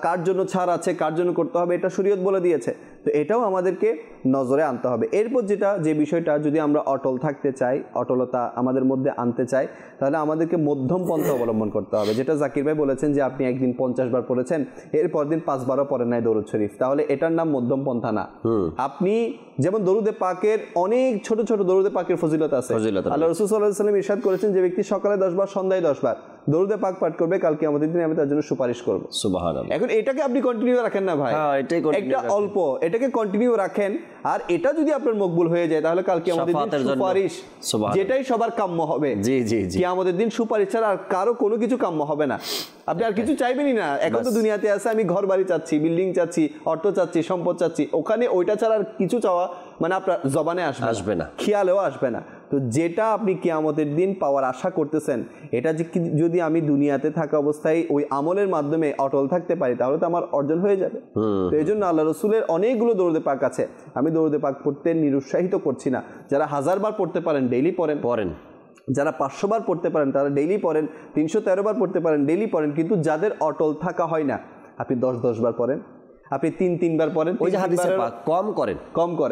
কার জন্য ছাড় আছে, কার জন্য করতে হবে এটা শরীয়ত বলে দিয়েছে, তো এটাও আমাদেরকে নজরে আনতে হবে। এরপর যে বিষয়টা, যদি আমরা অটল থাকতে চাই, অটলতা আমাদের মধ্যে আনতে চাই, তাহলে আমাদেরকে মধ্যম পন্থা অবলম্বন করতে হবে। যেটা জাকির ভাই বলেছেন যে আপনি একদিন 50 বার পড়েছেন, এরপর দিন 5 বারও পড়েন নাই দরুদ শরীফ, তাহলে এটার নাম মধ্যম পন্থা না। আপনি যেমন দরুদে পাকের অনেক ছোট ছোট দরুদে পাকের ফজিলত আছে। আল্লাহ রাসূল সাল্লাল্লাহু আলাইহি ওয়াসাল্লাম ইরশাদ করেছেন যে ব্যক্তি সকালে 10 বার সন্ধ্যায় 10 বার দরুদে পাক পাঠ করবে, কাল কিয়ামতের দিনে আমি তার জন্য সুপারিশ করব। সুবহানাল্লাহ। এখন এটাকে আপনি কন্টিনিউ রাখেন না ভাই, একটা অল্প এটাকে কন্টিনিউ রাখেন, আর এটা যদি আপনার মকবুল হয়ে যায় তাহলে কাল কিয়ামতের দিন সুপারিশ, যেটাই সবার কাম্য হবে। জি জি জি, কিয়ামতের দিন সুপারিশ ছাড়া আর কারো কোনো কিছু কাম্য হবে না। আপনি আর কিছু চাইবেনই না। এখন তো দুনিয়াতে আছে আমি ঘর বাড়ি চাচ্ছি, বিল্ডিং চাচ্ছি, অর্থ চাচ্ছি, সম্পদ চাচ্ছি, ওখানে ওইটা ছাড়া আর কিছু চাওয়া মানে আপনার জবানে আসবে না, খেয়ালেও আসবে না। তো যেটা আপনি কিয়ামতের দিন পাওয়ার আশা করতেছেন, এটা যদি আমি দুনিয়াতে থাকা অবস্থায় ওই আমলের মাধ্যমে অটল থাকতে পারি, তাহলে তো আমার অর্জন হয়ে যাবে। তো এই জন্য আল্লাহ রসুলের অনেকগুলো দরুদে পাক আছে, আমি দরুদে পাক পড়তে নিরুৎসাহিত করছি না। যারা 1000 বার পড়তে পারেন ডেইলি পড়েন, যারা 500 বার পড়তে পারেন তারা ডেইলি পড়েন, 313 বার পড়তে পারেন ডেইলি পড়েন, কিন্তু যাদের অটল থাকা হয় না, আপনি 10 বার পড়েন, আপনি 3 বার পড়েন, ওই যে হাদিসে পাক কম করেন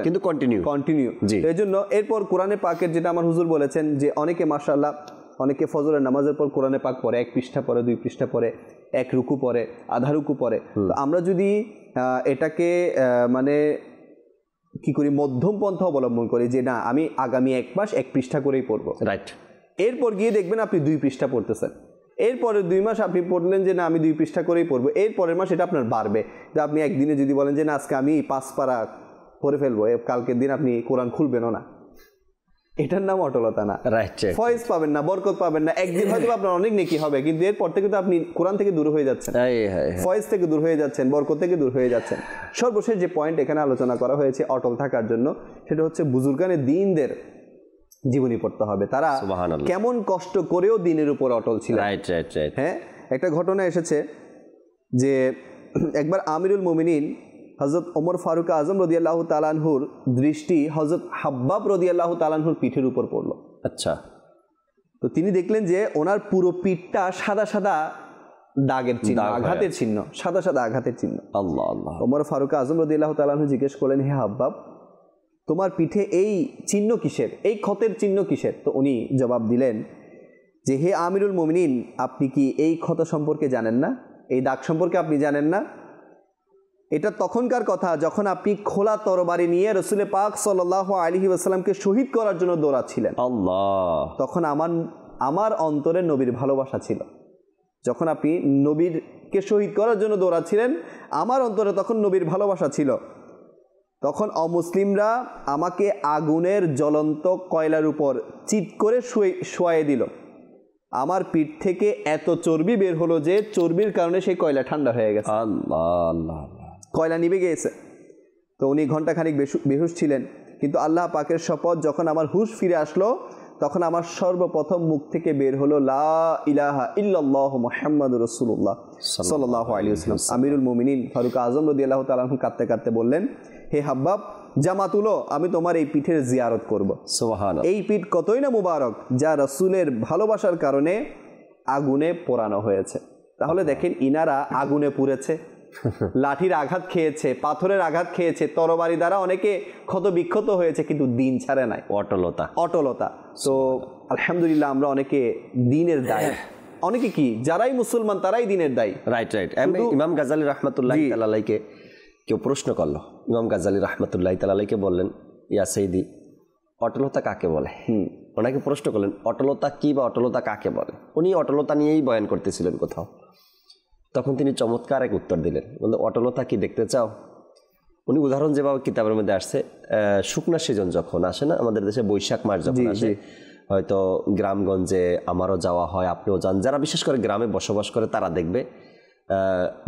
কিন্তু কন্টিনিউ। এই জন্য এরপর কোরআনে পাকের যেটা আমার হুজুর বলেছেন যে অনেকে মাশাআল্লাহ অনেকে ফজরের নামাজের পর কোরআনে পাক পড়ে, 1 পৃষ্ঠা পড়ে, 2 পৃষ্ঠা পড়ে, 1 রুকু পড়ে, আধা রুকু পড়ে। তো আমরা যদি এটাকে মানে কি করি, মধ্যম পন্থা অবলম্বন করি যে না আমি আগামী 1 মাস 1 পৃষ্ঠা করেই পড়বো, রাইট। এরপর গিয়ে দেখবেন আপনি 2 পৃষ্ঠা পড়তেছেন, এরপরে 2 মাস আপনি পড়লেন যে না আমি 2 পৃষ্ঠা করেই পড়বো, এরপরের মাস এটা আপনার বাড়বে। যে আপনি একদিনে যদি বলেন যে না আজকে আমি 5 পারা পড়ে ফেলবো, কালকের দিন আপনি কোরআন খুলবেনও না, এটার নাম অটলতা না। ফয়েজ পাবেন না, বরকত পাবেন না। একদিন হয়তো আপনার অনেক নেকি হবে, কিন্তু এরপর থেকে তো আপনি কোরআন থেকে দূর হয়ে যাচ্ছেন, ফয়েজ থেকে দূর হয়ে যাচ্ছেন, বরকত থেকে দূর হয়ে যাচ্ছেন। সর্বশেষ যে পয়েন্ট এখানে আলোচনা করা হয়েছে অটল থাকার জন্য, সেটা হচ্ছে বুজুর্গানে দ্বীনদের জীবনী পড়তে হবে, তারা কেমন কষ্ট করেও দিনের উপর অটল ছিল। হ্যাঁ, একটা ঘটনা এসেছে যে একবার আমিরুল মুমিনিন হযরত ওমর ফারুক আজম রাদিয়াল্লাহু তাআলা আনহুর দৃষ্টি হযরত হাব্বাব রাদিয়াল্লাহু তাআলা আনহুর পিঠের উপর পড়লো। আচ্ছা, তো তিনি দেখলেন যে ওনার পুরো পিঠটা সাদা সাদা দাগের চিহ্ন, আঘাতের চিহ্ন, সাদা সাদা আঘাতের চিহ্ন। আল্লাহ আল্লাহ। ওমর ফারুক আজম রাদিয়াল্লাহু তাআলা আনহু জিজ্ঞেস করলেন, হে হাব্বাব, তোমার পিঠে এই চিহ্ন কিসের, এই ক্ষতের চিহ্ন কিসের? তো উনি জবাব দিলেন যে হে আমিরুল মুমিনিন, আপনি কি এই ক্ষত সম্পর্কে জানেন না, এই দাগ সম্পর্কে আপনি জানেন না? এটা তখনকার কথা যখন আপনি খোলা তরবারি নিয়ে রসুল পাক সাল্লাল্লাহু আলাইহি ওয়াসাল্লামকে শহীদ করার জন্য দৌড়াচ্ছিলেন। আল্লাহ। তখন আমার অন্তরে নবীর ভালোবাসা ছিল। যখন আপনি নবীরকে শহীদ করার জন্য দৌড়াচ্ছিলেন, আমার অন্তরে তখন নবীর ভালোবাসা ছিল। তখন অমুসলিমরা আমাকে আগুনের জ্বলন্ত কয়লার উপর চিৎ করে শোয়াই দিল। আমার পিঠ থেকে এত চর্বি বের হলো যে চর্বির কারণে সেই কয়লা ঠান্ডা হয়ে গেছে। আল্লাহ আল্লাহ, কয়লা নিভে গিয়েছে। তো উনি ঘন্টাখানিক বেহুশ ছিলেন, কিন্তু আল্লাহ পাকের শপথ, যখন আমার হুশ ফিরে আসলো তখন আমার সর্বপ্রথম মুখ থেকে বের হলো লা ইলাহা ইল্লাল্লাহু মুহাম্মাদুর রাসূলুল্লাহ সাল্লাল্লাহু আলাইহি ওয়াসাল্লাম। আমিরুল মুমিনিন ফারুক আজম রাদিয়াল্লাহু তাআলা আনহু কাঁদতে কাঁদতে বললেন, হে হাব্বাব, জামা তুলো, আমি তোমার এই পিঠের জিয়ারত করব। সুবহানাল্লাহ। এই পিঠ কতই না মুবারক, যা রাসূলের ভালোবাসার কারণে আগুনে পোড়ানো হয়েছে। তাহলে দেখেন, ইনারা আগুনে পুড়েছে, লাঠির আঘাত খেয়েছে, পাথরের আঘাত খেয়েছে, তরবারি দ্বারা অনেকে ক্ষত বিক্ষত হয়েছে, কিন্তু দিন ছাড়ে নাই, অটলতা। তো আলহামদুলিল্লাহ আমরা অনেকে দিনের দায়ী, অনেকে কি যারাই মুসলমান তারাই দিনের দায়ী। রাইট। ইমাম গাজ্জালী রাহমাতুল্লাহি তাআলা আলাইহিকে কেউ প্রশ্ন করলো, ইমাম গাজ্জালী রাহমাতুল্লাহি তাআলা আলাইহিকে বললেন, ইয়া সাইয়্যিদি, অটলতা কাকে বলে? ওনাকে প্রশ্ন করলেন অটলতা কি বা অটলতা কাকে বলে। উনি অটলতা নিয়েই বয়ান করতেছিলেন কোথাও। তখন তিনি চমৎকার এক উত্তর দিলেন, বললেন অটলতা কি দেখতে চাও? উনি উদাহরণ যেভাবে কিতাবের মধ্যে আসছে, শুকনা সিজন যখন আসে না আমাদের দেশে, বৈশাখ মাস যখন আসে, হয়তো গ্রামগঞ্জে আমারও যাওয়া হয়, আপনিও যান, যারা বিশেষ করে গ্রামে বসবাস করে তারা দেখবে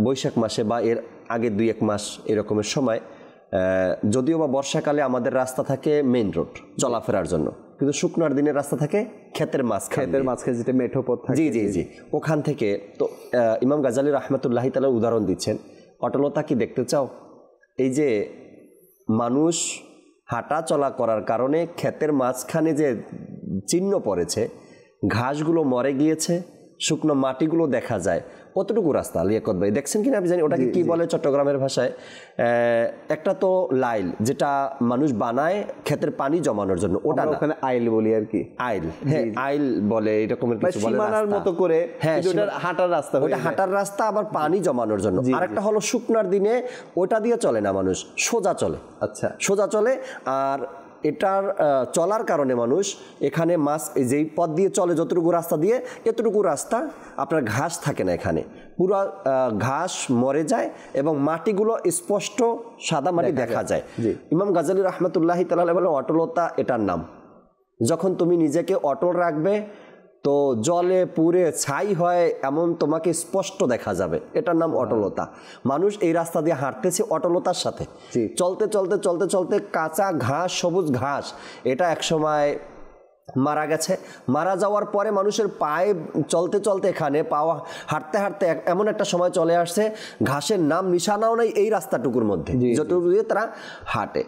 বৈশাখ মাসে বা এর আগে 2-1 মাস এরকমের সময়, যদিও বা বর্ষাকালে আমাদের রাস্তা থাকে মেইন রোড চলাফেরার জন্য, কিন্তু শুকনার দিনের রাস্তা থাকে ক্ষেতের মাঝখানে যেটা মেঠো পথ থাকে, জি জি জি, ওখান থেকে। তো ইমাম গাজালি রাহমাতুল্লাহি তাআলা উদাহরণ দিচ্ছেন, অটলতা কি দেখতে চাও? এই যে মানুষ হাঁটা চলা করার কারণে ক্ষেতের মাঝখানে যে চিহ্ন পড়েছে, ঘাসগুলো মরে গিয়েছে, শুকনো মাটিগুলো দেখা যায়, কতটুকু রাস্তা লিয়াকত ভাই দেখছেন কিনা আমি জানি, ওটাকে কি বলে চট্টগ্রামের ভাষায়? একটা তো লাইল যেটা মানুষ বানায় ক্ষেতের পানি জমানোর জন্য, ওটা ওখানে আইল বলি আর কি, আইল, হ্যাঁ আইল বলে, এরকমের কিছু বলে, সীমানার মতো করে, হ্যাঁ হাঁটার রাস্তা, ওটা হাঁটার রাস্তা, আবার পানি জমানোর জন্য। আরেকটা হলো শুকনার দিনে ওটা দিয়ে চলে না, মানুষ সোজা চলে, আচ্ছা সোজা চলে, আর এটার চলার কারণে মানুষ এখানে মাছ যেই পথ দিয়ে চলে, যতটুকু রাস্তা দিয়ে, এতটুকু রাস্তা আপনার ঘাস থাকে না, এখানে পুরো ঘাস মরে যায় এবং মাটিগুলো স্পষ্ট সাদা মাটি দেখা যায়। ইমাম গাজালি রাহমাতুল্লাহি তাআলা বলেন অটলতা এটার নাম। যখন তুমি নিজেকে অটল রাখবে তো জলে পুরে ছাই হয় এমন তোমাকে স্পষ্ট দেখা যাবে, এটার নাম অটলতা। মানুষ এই রাস্তা দিয়ে হাঁটতেছে অটলতার সাথে, চলতে চলতে চলতে চলতে কাঁচা ঘাস, সবুজ ঘাস, এটা একসময় মারা গেছে, মারা যাওয়ার পরে মানুষের পায়ে চলতে চলতে এখানে পাওয়া হাঁটতে হাঁটতে এমন একটা সময় চলে আসছে ঘাসের নাম নিশানাও নেই এই রাস্তাটুকুর মধ্যে, যতটুকু দিয়ে তারা হাঁটে।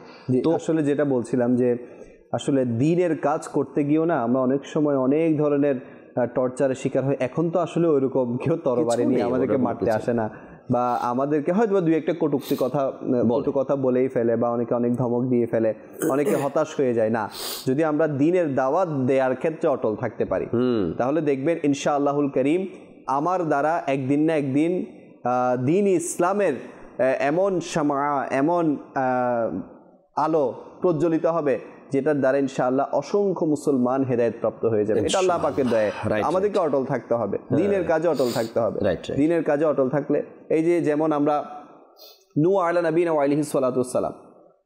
তো আসলে যেটা বলছিলাম যে আসলে দিনের কাজ করতে গিয়েও না আমরা অনেক সময় অনেক ধরনের টর্চারের শিকার হয়। এখন তো আসলে ওইরকম কেউ তরবারি নিয়ে আমাদেরকে মারতে আসে না, বা আমাদেরকে হয়তো বা 2-1টা কটূক্তি কথা বলেই ফেলে, বা অনেকে অনেক ধমক দিয়ে ফেলে, অনেকে হতাশ হয়ে যায়। না, যদি আমরা দিনের দাওয়াত দেওয়ার ক্ষেত্রে অটল থাকতে পারি তাহলে দেখবেন ইনশাআল্লাহুল করিম আমার দ্বারা একদিন না একদিন দিন ইসলামের এমন শামা, এমন আলো প্রজ্বলিত হবে যেটার দ্বারা ইনশাআল্লাহ অসংখ্য মুসলমান হেদায়েত প্রাপ্ত হয়ে যাবে। এটা আল্লাহ পাকের দয়ায়। আমাদেরকে অটল থাকতে হবে, দ্বীনের কাজে অটল থাকতে হবে। দ্বীনের কাজে অটল থাকলে এই যে যেমন আমরা নূহ আলা নবীনা ওয়া আলাইহিস সালাতু ওয়াস সালাম,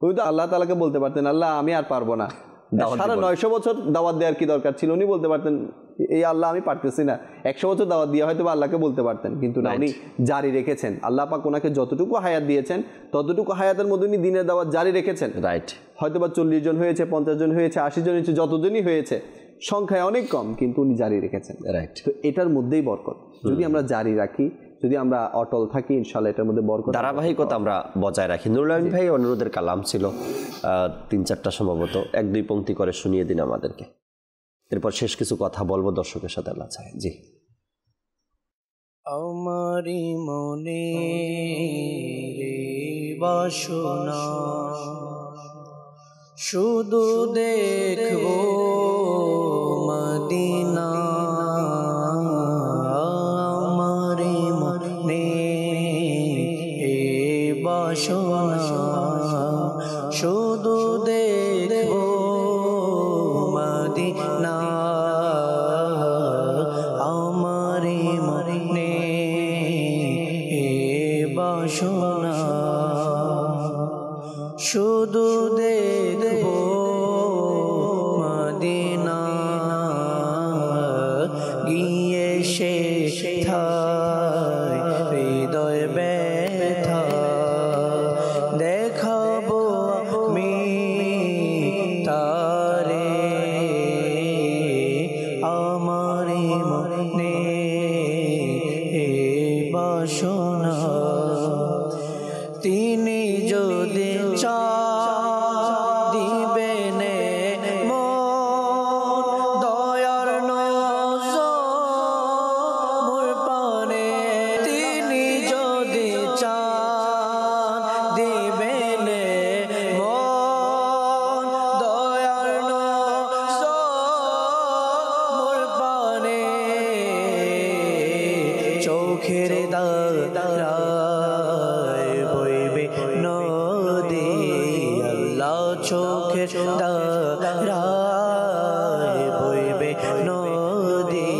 উনি তো আল্লাহ তাআলাকে বলতে পারতেন আল্লাহ আমি আর পারবো না, 950 বছর দাওয়াত দেওয়ার কি দরকার ছিল? উনি বলতে পারতেন এই আল্লাহ আমি পারতেছি না, 100 বছর দাওয়াত দিয়ে হয়তো আল্লাহকে বলতে পারতেন, কিন্তু না, উনি জারি রেখেছেন। আল্লাহ পাক ওনাকে যতটুকু হায়াত দিয়েছেন ততটুকু হায়াতের মধ্যে উনি দিনের দাওয়াত জারি রেখেছেন। রাইট, হয়তো বা 40 জন হয়েছে, 50 জন হয়েছে, 80 জন হয়েছে, যতজনই হয়েছে সংখ্যায় অনেক কম, কিন্তু উনি জারি রেখেছেন। রাইট, তো এটার মধ্যেই বরকত। যদি আমরা জারি রাখি, যদি আমরা অটল থাকি, ইনশাআল্লাহ এটার মধ্যে বরকত, ধারাবাহিকতা আমরা বজায় রাখি। নুরুল আমিন ভাই অনুরোধের কালাম ছিল 3-4টা সম্ভবত, 1-2 পংক্তি করে শুনিয়ে দিন আমাদেরকে, এরপর শেষ কিছু কথা বলবো দর্শকের সাথে। আল্লাহ চায়। জি। আমারি মনে বাসনা শুধু দেখবো মদিনা, আমারি মনে বাসনা শুধু দেখবো মদিনা, আমারি মনে বাসনা শুধু দেখবো মদিনা, গিয়ে সেথায় হৃদয় ব্যথা দেখাবো আমি তারে, আমারি মনে বাসনা, তিনি যদি দিবেন দয়ার নজর পানে, তিনি যদি দিবেন দয়ার নজর পানে, চোখের দারায় বইবে নদী, আল্লাহ চোখের দারায় বইবে নদী,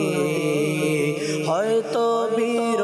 হয়তো বীর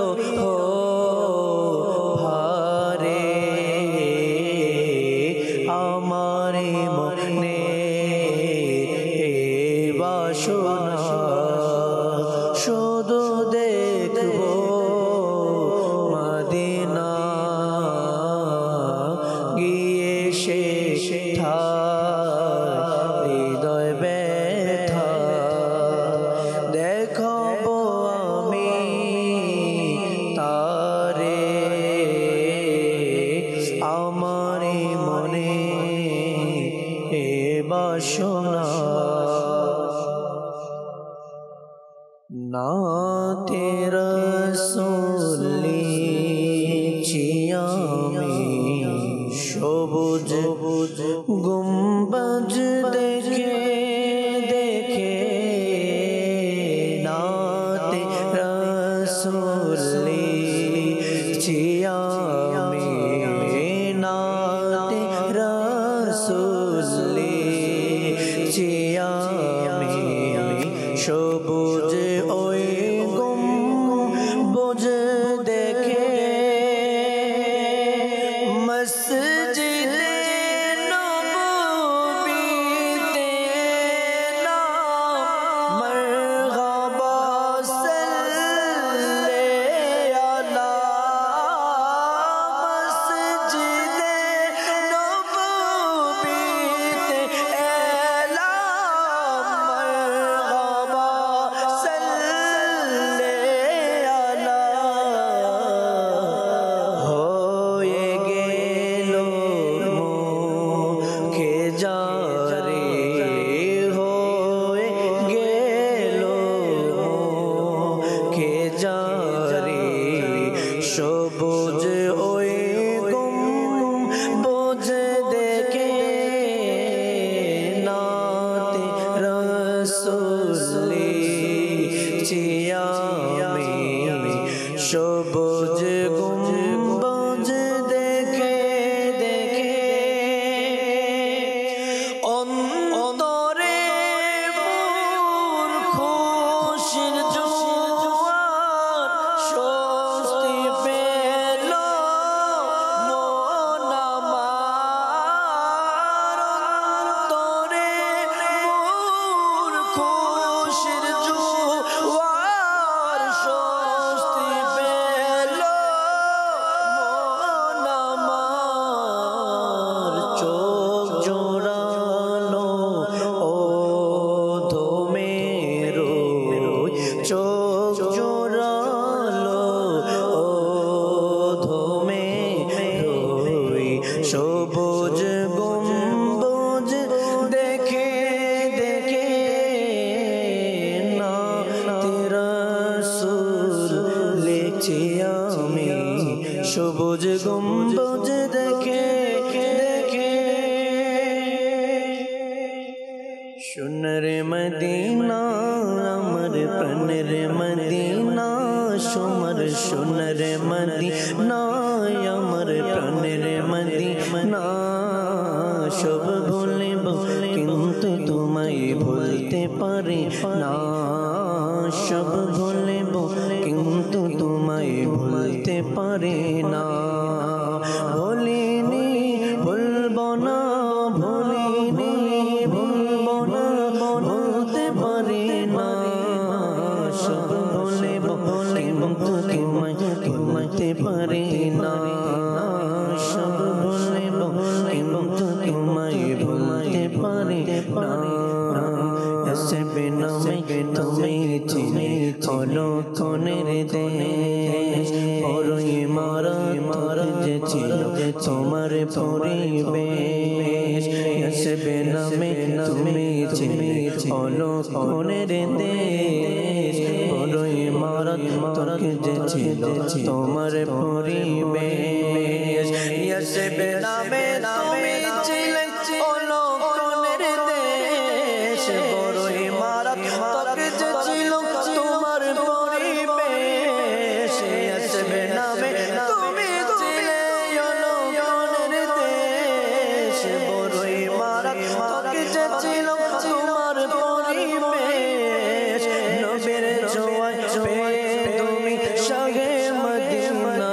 তেরা সোলি চিয়ামি সবুজ গুম্বজ দেখে দেখে নাতে রসুলি চিয়ামি নাতে রসুলি চিয়ামি সবুজ ওই গুম্বজ দেখে মসজিদে নববীতে না মরহবা সাল্লে আলা মসজিদে নববীতে এলা মরহবা সাল্লে আলা হয়ে গেল মুখে জারি হয়ে গেল মুখে জারি সবুজ ওই গুম্বজ দেখে নাতে রসুলি চিয়ামি সবুজ গুম্বজ দেখে দেখে অন্তরে মোর খুশির জোয়ার স্বস্তি পেল মন আমার অন্তরে মোর খুশির জোয়ার স্বস্তি পেল মন আমার চোখ জোড়ালো ও ধোমেরো চোখ জোড়ালো ও ধোমেরো সবুজ গুম্বজ দেখে দেখে না তেরা সুর লিখছি আমি সবুজ গুম্বজ দেখে দেখে সোনারে মদিনা আমার প্রাণের মদিনা সোমার সোনারে মদিনা আমার প্রাণের মদিনা সব ভুলিব কিন্তু তোমায় ভুলতে পারি না সব ভুলিব কিন্তু তোমায় ভুলতে পারি না ভুলিনি ভুলব না ভুলিনি ভুলব না ভুলতে পারি না সব ভুলিব কিন্তু তোমায় ভুলতে পারি না সব ভুলিব কিন্তু তোমায় ভুলতে পারি না এসে বিনা তুমি চিনি হলো কোনের দেশ বড়ই মারা যে ছিল তোমার পরিবেশ এসে বিনা তুমি চিনি হলো কোনের দেশ বড়ই মারা যে ছিল তোমার পরিবেশ এসে বিনা তুমি ছিলে হলো কোনের দেশ বড়ই মারা যে ছিল তোমার পরিবেশ আসবে নামে তুমি ছিলে হলো কোনের দেশ বড়ই মারা যে ছিল তোমার পরিবেশ নবীর ছোঁয়ায় পেয়ে তুমি শাহে মদিনা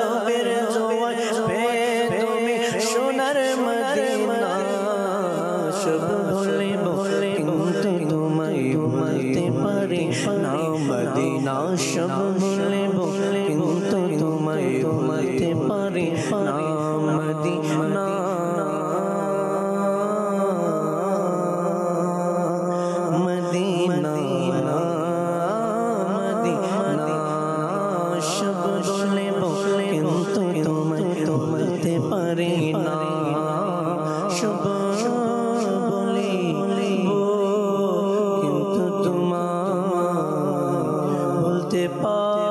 নবীর ছোঁয়ায় পেয়ে তুমি সোনার মদিনা সব ভুলিব কিন্তু তোমায় ভুলতে পারি না মদিনা সব ভুলিব কিন্তু তোমায় ভুলতে পারি না মদিনা মদিনা মদিনা সব ভুলিব কিন্তু তোমায় ভুলতে পারি না সব বলিব কিন্তু তোমায় বলতে পারি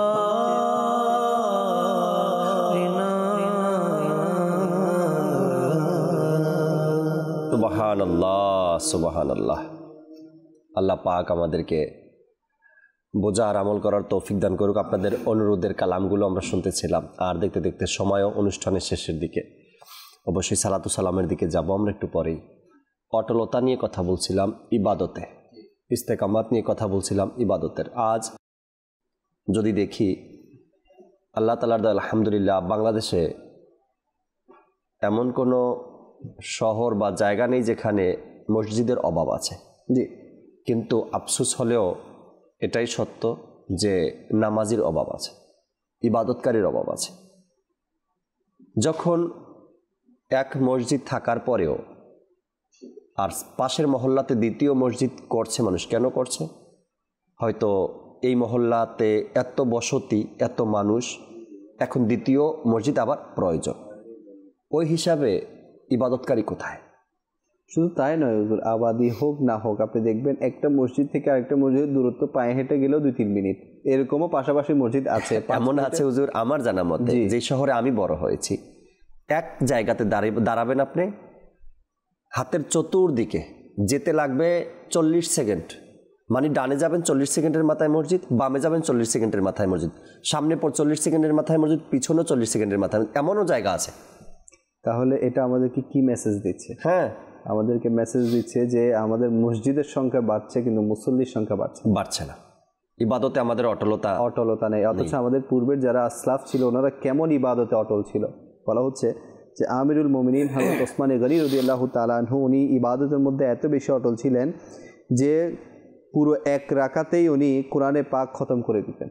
না। সুবহানাল্লাহ, সুবহানাল্লাহ। আল্লাহ পাক আমাদেরকে বোঝা আর আমল করার তৌফিক দান করুক। আপনাদের অনুরোধের কালামগুলো আমরা শুনতেছিলাম, আর দেখতে দেখতে সময়ও অনুষ্ঠানের শেষের দিকে, অবশ্যই সালাতু সালামের দিকে যাব আমরা একটু পরেই। অটলতা নিয়ে কথা বলছিলাম ইবাদতে, ইস্তেকামাত নিয়ে কথা বলছিলাম ইবাদতের। আজ যদি দেখি আল্লাহ তাআলার দয়া, আলহামদুলিল্লাহ, বাংলাদেশে এমন কোনো শহর বা জায়গা নেই যেখানে মসজিদের অভাব আছে। জি, কিন্তু আফসোস হলেও এটাই সত্য যে নামাজির অভাব আছে, ইবাদতকারীর অভাব আছে। যখন এক মসজিদ থাকার পরেও আর পাশের মহল্লাতে দ্বিতীয় মসজিদ করছে মানুষ, কেন করছে? হয়তো এই মহল্লাতে এত বসতি, এত মানুষ, এখন দ্বিতীয় মসজিদ আবার প্রয়োজন। ওই হিসাবে ইবাদতকারী কোথায়? শুধু তাই নয় হুজুর, আবাদি হোক না হোক, আপনি দেখবেন একটা মসজিদ থেকে আরেকটা মসজিদের দূরত্ব পায়ে হেঁটে গেলেও 2-3 মিনিট, এরকমও পাশাপাশি মসজিদ আছে। এমন আছে হুজুর, আমার জানা মতে যে শহরে আমি বড় হয়েছি, এক জায়গাতে দাঁড়াবেন আপনি, হাতের চতুর্দিকে যেতে লাগবে 40 সেকেন্ড। মানে ডানে যাবেন 40 সেকেন্ডের মাথায় মসজিদ, বামে যাবেন 40 সেকেন্ডের মাথায় মসজিদ, সামনে পর 40 সেকেন্ডের মাথায় মসজিদ, পিছনে 40 সেকেন্ডের মাথায়, এমনও জায়গা আছে। তাহলে এটা আমাদেরকে কি মেসেজ দিচ্ছে? হ্যাঁ, আমাদেরকে মেসেজ দিচ্ছে যে আমাদের মসজিদের সংখ্যা বাড়ছে কিন্তু মুসল্লির সংখ্যা বাড়ছে না। ইবাদতে আমাদের অটলতা নেই। অথচ আমাদের পূর্বের যারা আসলাফ ছিল ওনারা কেমন ইবাদতে অটল ছিল। বলা হচ্ছে যে আমিরুল মুমিনিন হযরত ওসমান গনি রাদিয়াল্লাহু তাআলা আনহু, উনি ইবাদতের মধ্যে এত বেশি অটল ছিলেন যে পুরো এক রাকাতেই উনি কোরআনে পাক খতম করে দিতেন,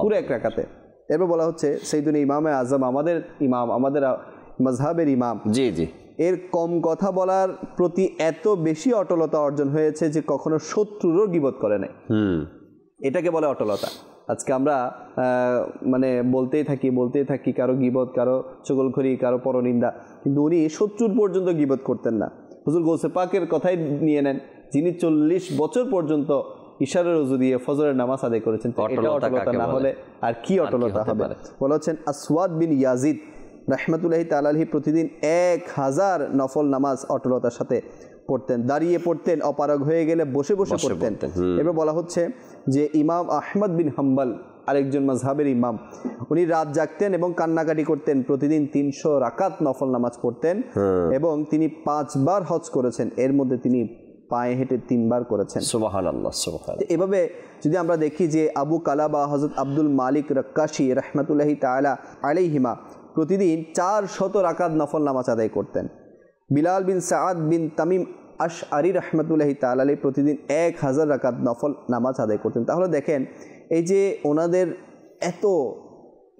পুরো এক রাকাতে। এরপর বলা হচ্ছে সাইয়্যিদুনা ইমামে আজম, আমাদের ইমাম, আমাদের মাযহাবের ইমাম, জি জি, এর কম কথা বলার প্রতি এত বেশি অটলতা অর্জন হয়েছে যে কখনো শত্রুরও গীবত করে নাই। এটাকে বলে অটলতা। আজকে আমরা মানে বলতেই থাকি কারো গীবত, কারো চগলখড়ি, কারো পরনিন্দা, কিন্তু উনি শত্রুর পর্যন্ত গীবত করতেন না। হুজুর গৌসে পাকের কথাই নিয়ে নেন, যিনি 40 বছর পর্যন্ত ইশারের ওযু দিয়ে ফজরের নামাজ আদায় করেছেন। এটা অটলতা না হলে আর কি অটলতা হবে? বলা হচ্ছেন আসওয়াদ বিন ইয়াজিদ রাহমাতুল্লাহি তাআলা আলাইহি প্রতিদিন 1000 নফল নামাজ অটলতার সাথে পড়তেন, দাঁড়িয়ে পড়তেন, অপারগ হয়ে গেলে বসে বসে পড়তেন। এবার বলা হচ্ছে যে ইমাম আহমদ বিন হাম্বল, আরেকজন মাযহাবের ইমাম, উনি রাত জাগতেন এবং কান্নাকাটি করতেন, প্রতিদিন 300 রাকাত নফল নামাজ পড়তেন এবং তিনি 5 বার হজ করেছেন, এর মধ্যে তিনি পায়ে হেঁটে 3 বার করেছেন। সুবহানাল্লাহ, সুবহানাল্লাহ। এভাবে যদি আমরা দেখি যে আবু কালাবা হযরত আব্দুল মালিক রাক্কাশী রাহমাতুল্লাহি তাআলা আলাইহিমা প্রতিদিন 400 রাকাত নফল নামাজ আদায় করতেন। বিলাল বিন সাআদ বিন তামিম আশআরি রাহমাতুল্লাহি তাআলা আলাইহি প্রতিদিন 1000 রাকাত নফল নামাজ আদায় করতেন। তাহলে দেখেন এই যে ওনাদের এত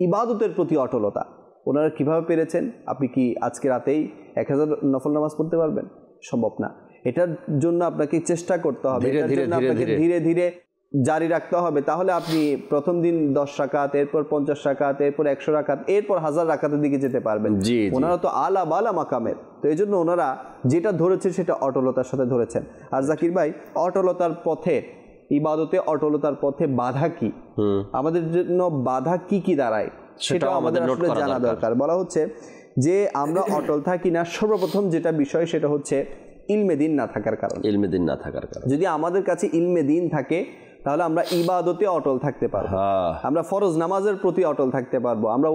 ইবাদতের প্রতি অটলতা, ওনারা কিভাবে পেরেছেন? আপনি কি আজকে রাতেই 1000 নফল নামাজ পড়তে পারবেন? সম্ভব না। এটার জন্য আপনাকে চেষ্টা করতে হবে, ধীরে ধীরে জারি রাখতে হবে। তাহলে আপনি প্রথম দিন 10 রাকাত, এরপর 50 রাকাত, এরপর 100 রাকাত, এরপর 1000 রাকাতের দিকে যেতে পারবেন। ওনারা তো আলা বালা মাকামের, তো এই জন্য ওনারা যেটা ধরেছে সেটা অটলতার সাথে ধরেছেন। আর জাকির ভাই, অটলতার পথে, ইবাদতে অটলতার পথে বাধা কি? আমাদের জন্য বাধা কি কি দাঁড়ায় সেটাও আমাদের আসলে জানা দরকার। বলা হচ্ছে যে আমরা অটল থাকি না, সর্বপ্রথম যেটা বিষয় সেটা হচ্ছে ইলমে দিন না থাকার কারণে। যদি আমাদের কাছে ইলমে দিন থাকে তাহলে আমরা ইবাদতে অটল থাকতে পারবো, আমরা ফরজ নামাজের প্রতি অটল থাকতে পারবো, আমরা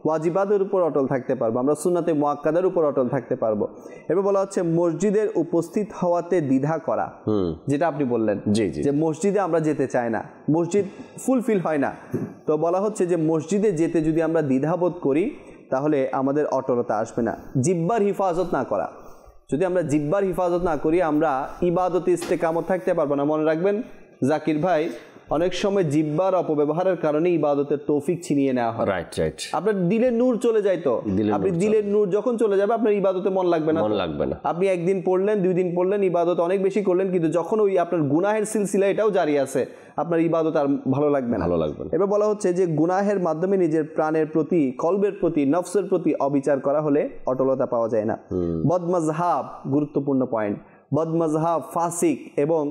ওয়াজিবাদের উপর অটল থাকতে পারবো, আমরা সুন্নাতে মুআক্কাদার উপর অটল থাকতে পারবো। এবার বলা হচ্ছে মসজিদের উপস্থিত হওয়াতে দ্বিধা করা, যেটা আপনি বললেন যে মসজিদে আমরা যেতে চাই না, মসজিদ ফুলফিল হয় না। তো বলা হচ্ছে যে মসজিদে যেতে যদি আমরা দ্বিধাবোধ করি তাহলে আমাদের অটলতা আসবে না। জিহ্বার হিফাজত না করা, যদি আমরা জিহ্বার হিফাজত না করি আমরা ইবাদতে ইস্তেকামত থাকতে পারবো না। মনে রাখবেন জাকির ভাই, অনেক সময় জিহ্বার অপব্যবহারের কারণে ইবাদতের তৌফিক ছিনিয়ে নেওয়া হয়। আপনার দিলের নূর চলে যায়, তো আপনি দিলের নূর যখন চলে যাবে আপনার ইবাদতে মন লাগবে না। আপনি একদিন পড়লেন, 2 দিন পড়লেন, ইবাদত অনেক বেশি করলেন, কিন্তু যখন ওই আপনার গুনাহের সিলসিলা এটাও জারি আছে, আপনার ইবাদত আর ভালো লাগবে না। এবার বলা হচ্ছে যে গুনাহের মাধ্যমে নিজের প্রাণের প্রতি, কলবের প্রতি, নফসের প্রতি অবিচার করা হলে অটলতা পাওয়া যায় না। বদমাযহাব, গুরুত্বপূর্ণ পয়েন্ট, বদমাযহাব, ফাসিক এবং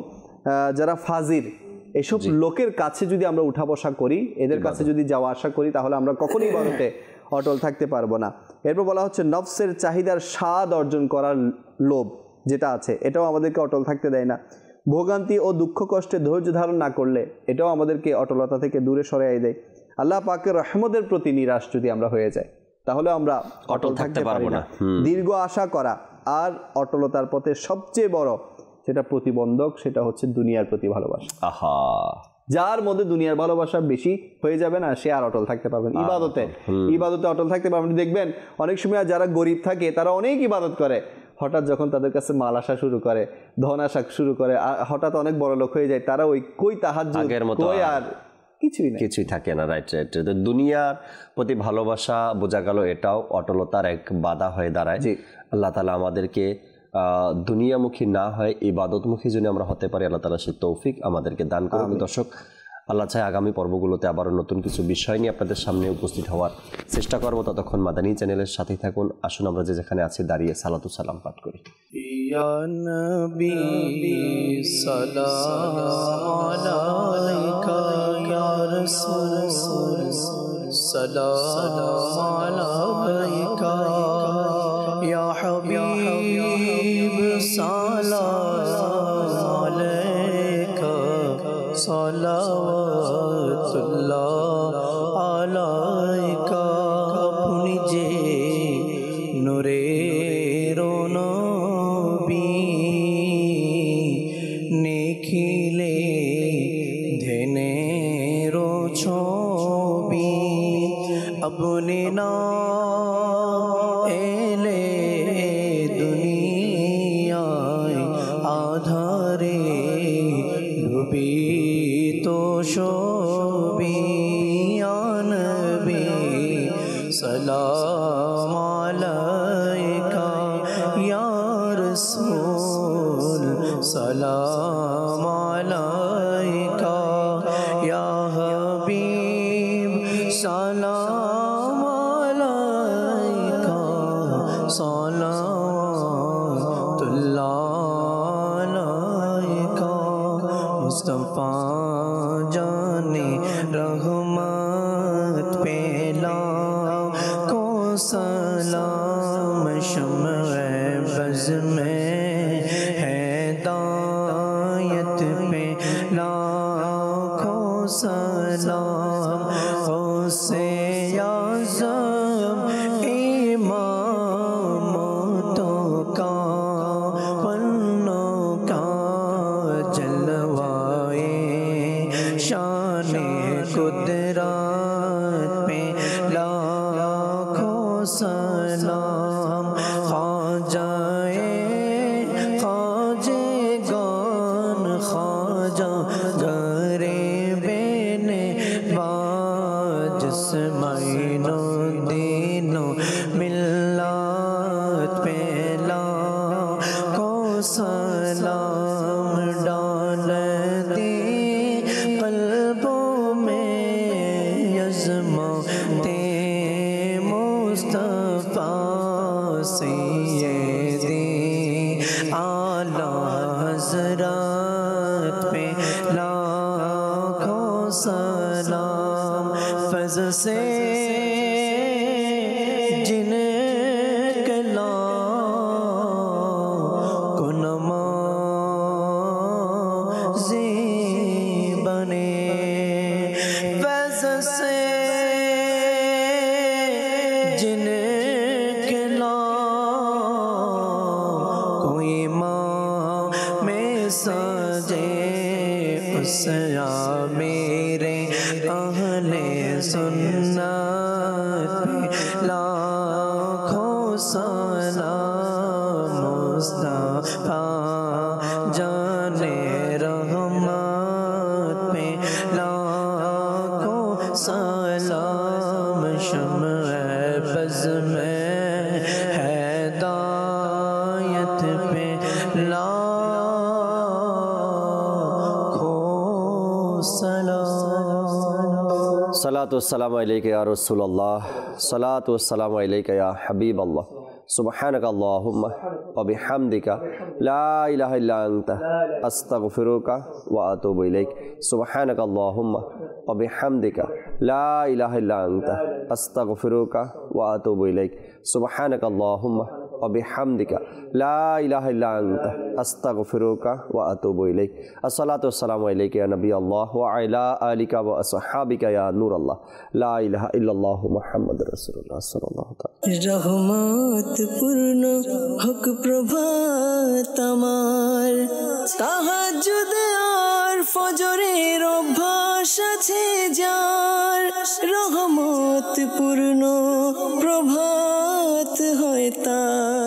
যারা ফাজির, এসব লোকের কাছে যদি আমরা উঠা বসা করি, এদের কাছে যদি যাওয়া আসা করি, তাহলে আমরা কখনোই ইবাদতে অটল থাকতে পারবো না। এরপর বলা হচ্ছে নফসের চাহিদার স্বাদ অর্জন করার লোভ যেটা আছে, এটাও আমাদেরকে অটল থাকতে দেয় না। ভোগান্তি ও দুঃখ কষ্টে ধৈর্য ধারণ না করলে এটাও আমাদেরকে অটলতা থেকে দূরে সরিয়ে দেয়। আল্লাহ পাকের রহমতের প্রতি নিরাশ যদি আমরা হয়ে যাই, তাহলে আমরা অটল থাকতে পারবো না। দীর্ঘ আশা করা আর অটলতার পথে সবচেয়ে বড় যেটা প্রতিবন্ধক, সেটা হচ্ছে দুনিয়ার প্রতি ভালোবাসা। আহা, যার মধ্যে দুনিয়ার ভালোবাসা বেশি হয়ে যাবে না, সে আর অটল থাকতে পারবে না। ইবাদতে অটল থাকতে পারবেন। দেখবেন অনেক সময় যারা গরিব থাকে তারা অনেক ইবাদত করে, হঠাৎ যখন তাদের কাছে মাল আসা শুরু করে, ধন আসা শুরু করে, হঠাৎ অনেক বড় লোক হয়ে যায়, তারা ওই কই তাহাজ্জুদ, কই আর কিছুই থাকে না। রাইট। দুনিয়ার প্রতি ভালোবাসা বোঝা গেল এটাও অটলতার এক বাধা হয়ে দাঁড়ায়। আল্লাহ তাআলা আমাদেরকে দুনিয়ামুখী না হয় ইবাদতমুখী যদি আমরা হতে পারি, আল্লাহ তাআলা সেই তৌফিক আমাদেরকে দান করুন। দর্শক, আল্লাহ চাই আগামী পর্বগুলোতে আবারও নতুন কিছু বিষয় নিয়ে আপনাদের সামনে উপস্থিত হওয়ার চেষ্টা করব। ততক্ষণ মাদানী চ্যানেলের সাথেই থাকুন। আসুন আমরা যে যেখানে আছি দাঁড়িয়ে সালাতু সালাম পাঠ করি। ইয়া নবী সালাম আলাইকা, ইয়া রাসূল সালাম আলাইকা, ইয়া হাবিব সালাম আলাইকা, সালাওয়াতুল্লাহ আলাইকা। আপনি যে নূরের নবী, নিখিলে ধেনের ছবি, আপনি না এলে দুনিয়ায় আধারে ডুবি তো শোবি। ইয়া নবী সালাম আলাইকা, ইয়া রাসূল সালাম আলাইকা, ইয়া হাবিব সালাম আলাইকা, সালাওয়াতুল্লাহ আলাইকা। মুস্তাফা জানে रहमत पेला को सलाम, शम्ए बज़ में हिदायत पे लाखों सलाम। गौसे आज़म इमामतों का पन्नों का जलवाए, शाने कुदरत पे लाखों सलाम। ख्वाजाए ख्वाजे गान ख्वाजा गरे बेने बाज स्माइनो दीनो मिल्लात पे लाखों सलाम। डाल दी कल्बों में यज़्माते मुस्तफ़ा सय्यदी आला हज़रत पे लाखों सलाम। फज़ से जिनके लाखों नमाज़ी बने, फज़ से जिनके लाखों इमाम में सजे, उसया मेरे अहले सुन्नत पे लाखों सलाम। मुस्तफा जाने रहमत पे लाखों सलाम। शम्ए बज़ में हिदायत पे लाखों सलाम। सलातु वस्सलामु अलैका या रसूलल्लाह, सलातु वस्सलामु अलैका या हबीबल्लाह, সুবহানাকা আল্লাহুম্মা ওয়া বিহামদিকা লা ইলাহা ইল্লা আনতা আস্তাগফিরুকা ওয়া আতুবু ইলাইক সুবহানাকা আল্লাহুম্মা ওয়া বিহামদিকা লা ইলাহা ইল্লা আনতা আস্তাগফিরুকা ওয়া আতুবু ইলাইক সুবহানাকা আল্লাহুম্মা ওয়া বিহামদিকা লা ইলাহা ইল্লা আনতা আস্তাগফিরুকা ওয়া আতুবু ইলাইক। আসসালাতু ওয়াসসালামু আলাইকা ইয়া নবী আল্লাহ ওয়া আলা আলিকা ওয়া আসহাবিকা ইয়া নূর আল্লাহ লা ইলাহা ইল্লাল্লাহু মুহাম্মাদুর রাসূলুল্লাহ সাল্লাল্লাহু তাআলা। রহমত পূর্ণ হোক প্রভাত আমার, তাহাজ্জুদ আর ফজরের অভ্যাস আছে যার, রহমত পূর্ণ প্রভাত হয় তার।